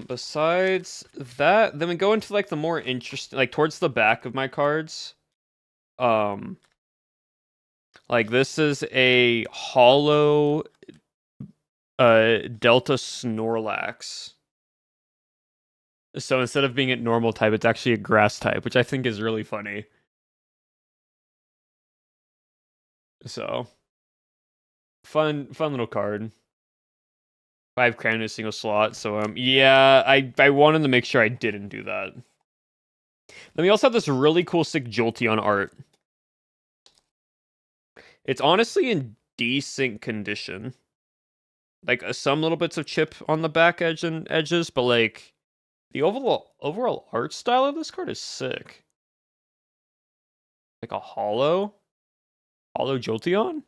Besides that, then we go into like the more interesting, like towards the back of my cards. Like this is a hollow Delta Snorlax. So instead of being a normal type, it's actually a grass type, which I think is really funny. So fun little card. 5 crown in a single slot. So yeah, I wanted to make sure I didn't do that. Then we also have this really cool sick Jolteon art. It's honestly in decent condition. Like some little bits of chip on the back edge and edges, but like the overall art style of this card is sick. Like a hollow Jolteon?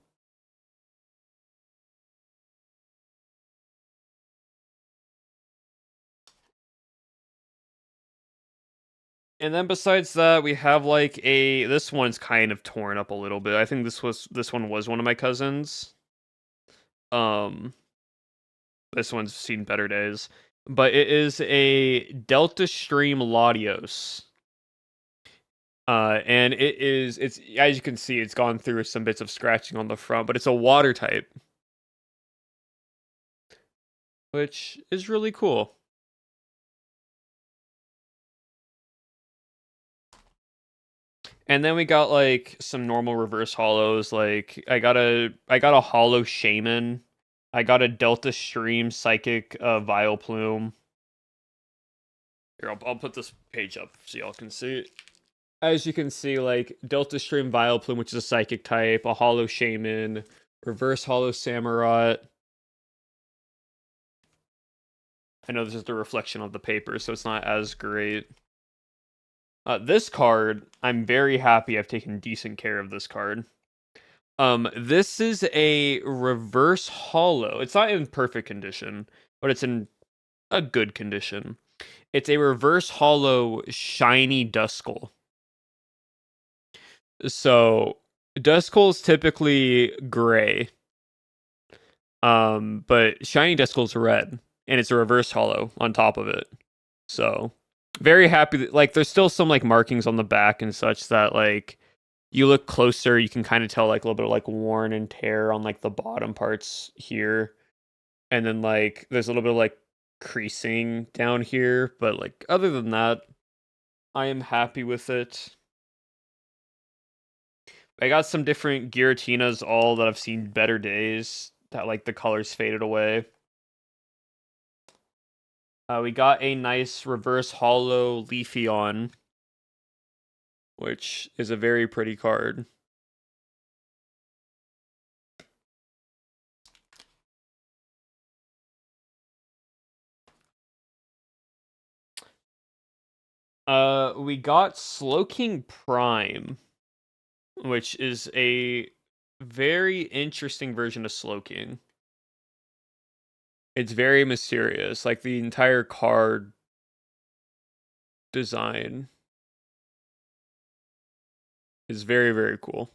And then besides that, we have like this one's kind of torn up a little bit. I think this one was one of my cousins. This one's seen better days. But it is a Delta Stream Latios. And it's as you can see, it's gone through some bits of scratching on the front, but it's a water type. Which is really cool. And then we got like some normal reverse hollows. Like I got a hollow Shaman. I got a Delta Stream Psychic Vileplume. Here, I'll put this page up so y'all can see it. As you can see, like Delta Stream Vileplume, which is a Psychic type, a hollow Shaman, reverse hollow Samurott. I know this is the reflection of the paper, so it's not as great. This card, I'm very happy I've taken decent care of this card. This is a reverse hollow. It's not in perfect condition, but it's in a good condition. It's a reverse hollow shiny Duskull. So Duskull is typically gray. But shiny Duskull's red, and it's a reverse hollow on top of it. So very happy that, like, there's still some like markings on the back and such that like you look closer, you can kind of tell like a little bit of like worn and tear on like the bottom parts here. And then like there's a little bit of like creasing down here, but like other than that, I am happy with it. I got some different Giratinas all that I've seen better days that like the colors faded away. We got a nice reverse hollow Leafeon, which is a very pretty card. We got Slowking Prime, which is a very interesting version of Slowking. It's very mysterious, like the entire card design is very, very cool.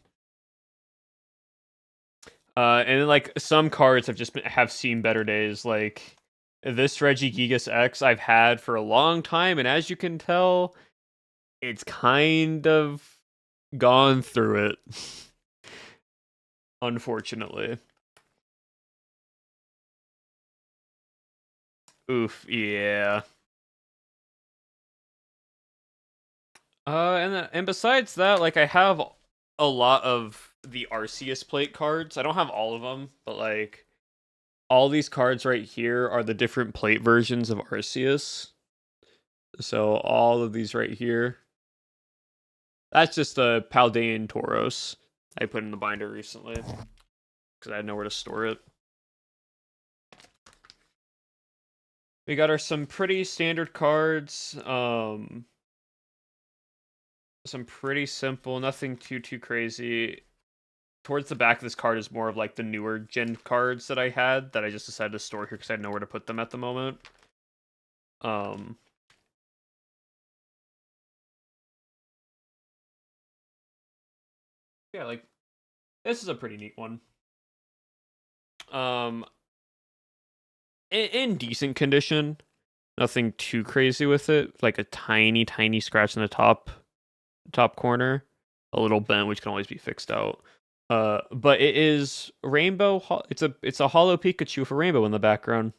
And then, like, some cards have seen better days. Like this Regigigas X I've had for a long time, and as you can tell, it's kind of gone through it. Unfortunately. Oof, yeah. And besides that, like I have a lot of the Arceus plate cards. I don't have all of them, but like all these cards right here are the different plate versions of Arceus. So all of these right here. That's just a Paldean Tauros I put in the binder recently because I had nowhere to store it. We got some pretty standard cards. Some pretty simple, nothing too crazy. Towards the back of this card is more of like the newer gen cards that I had that I just decided to store here because I had nowhere to put them at the moment. Yeah, like this is a pretty neat one. In decent condition, nothing too crazy with it. Like a tiny scratch in the top corner, a little bent which can always be fixed out. But it is rainbow. It's a hollow Pikachu with a rainbow in the background.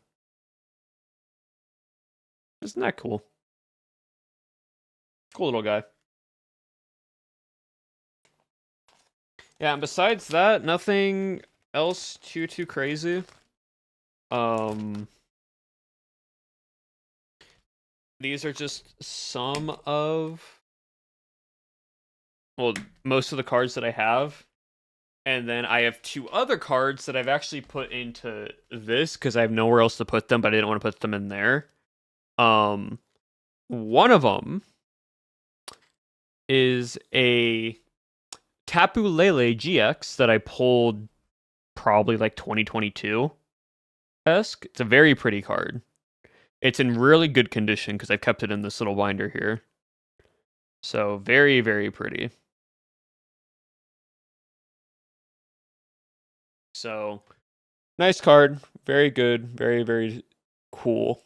Isn't that cool? Cool little guy. Yeah, and besides that, nothing else too crazy. These are just some of, well, most of the cards that I have. And then I have two other cards that I've actually put into this because I have nowhere else to put them, but I didn't want to put them in there. One of them is a Tapu Lele GX that I pulled probably like 2022-esque. It's a very pretty card. It's in really good condition because I've kept it in this little binder here. So very, very pretty. So nice card. Very good. Very, very cool.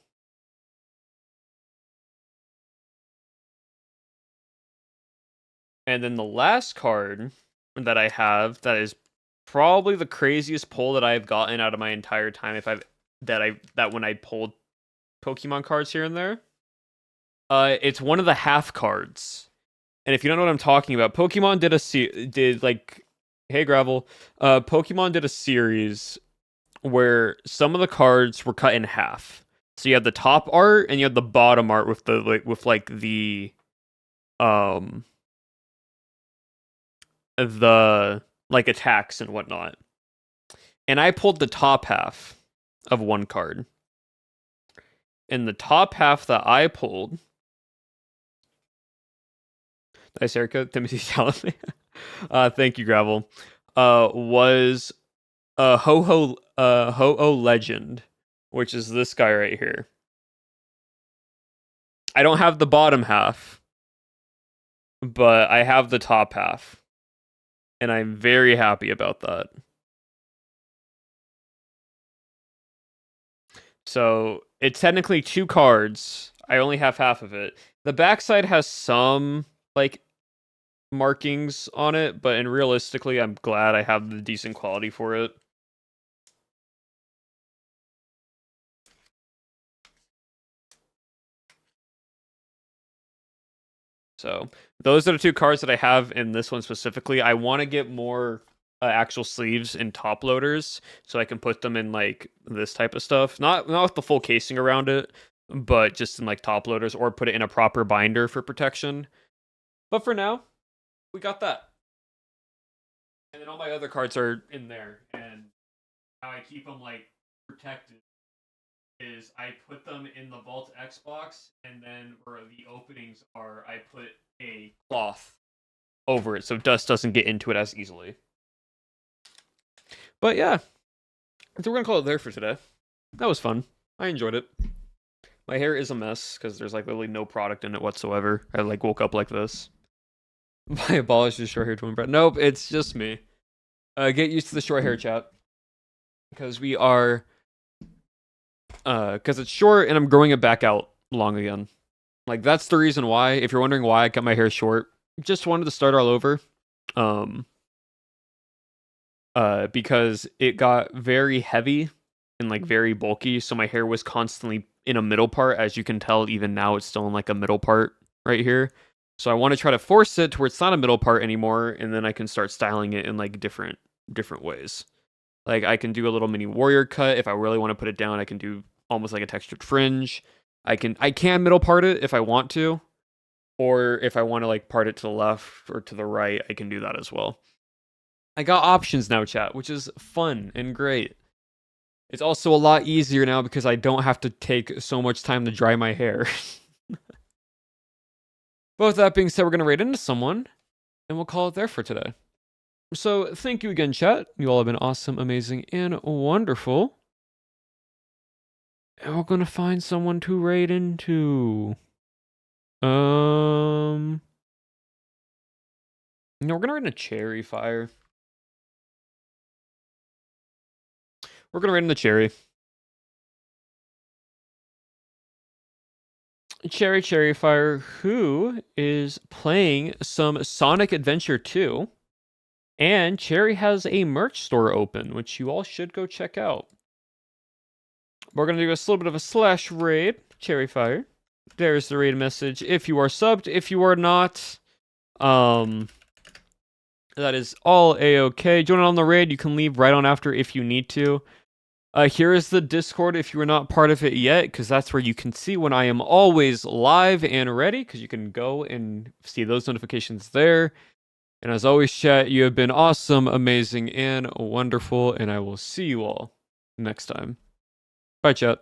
And then the last card that I have that is probably the craziest pull that I've gotten out of my entire time that when I pulled Pokemon cards here and there. It's one of the half cards. And if you don't know what I'm talking about, Pokemon did like, hey Gravel, Pokemon did a series where some of the cards were cut in half. So you had the top art and you had the bottom art with the attacks and whatnot. And I pulled the top half of one card. And the top half that I pulled, nice haircut, Timothy Chalamet. Thank you, Gravel. Was a Ho-Oh Legend, which is this guy right here. I don't have the bottom half, but I have the top half. And I'm very happy about that. So it's technically two cards. I only have half of it. The backside has some like markings on it, but realistically, I'm glad I have the decent quality for it. So those are the two cards that I have in this one specifically. I want to get more actual sleeves and top loaders so I can put them in like this type of stuff. Not with the full casing around it, but just in like top loaders or put it in a proper binder for protection. But for now, we got that. And then all my other cards are in there. And how I keep them like protected is I put them in the Vault Xbox, and then where the openings are, I put a cloth over it so dust doesn't get into it as easily. But yeah, so we're gonna call it there for today. That was fun. I enjoyed it. My hair is a mess because there's like literally no product in it whatsoever. I like woke up like this. I abolish the short hair twin bro. Nope, it's just me. Get used to the short hair, chat, because we are because it's short and I'm growing it back out long again. Like that's the reason why. If you're wondering why I cut my hair short, just wanted to start all over. Because it got very heavy and like very bulky, so my hair was constantly in a middle part. As you can tell, even now it's still in like a middle part right here. So I want to try to force it to where it's not a middle part anymore, and then I can start styling it in like different ways. Like I can do a little mini warrior cut if I really want to put it down. I can do almost like a textured fringe. I can middle part it if I want to, or if I want to like part it to the left or to the right, I can do that as well. I got options now, chat, which is fun and great. It's also a lot easier now because I don't have to take so much time to dry my hair. But with that being said, we're going to raid into someone, and we'll call it there for today. So thank you again, chat. You all have been awesome, amazing, and wonderful. And we're going to find someone to raid into. No, we're going to raid into Cherry Fire. We're going to raid into Cherry. Cherry Fire, who is playing some Sonic Adventure 2. And Cherry has a merch store open, which you all should go check out. We're going to do a little bit of a slash raid. Cherry Fire. There's the raid message. If you are subbed, if you are not, that is all a-okay. Join on the raid. You can leave right on after if you need to. Here is the Discord if you are not part of it yet, because that's where you can see when I am always live and ready, because you can go and see those notifications there. And as always, chat, you have been awesome, amazing, and wonderful, and I will see you all next time. Bye, chat.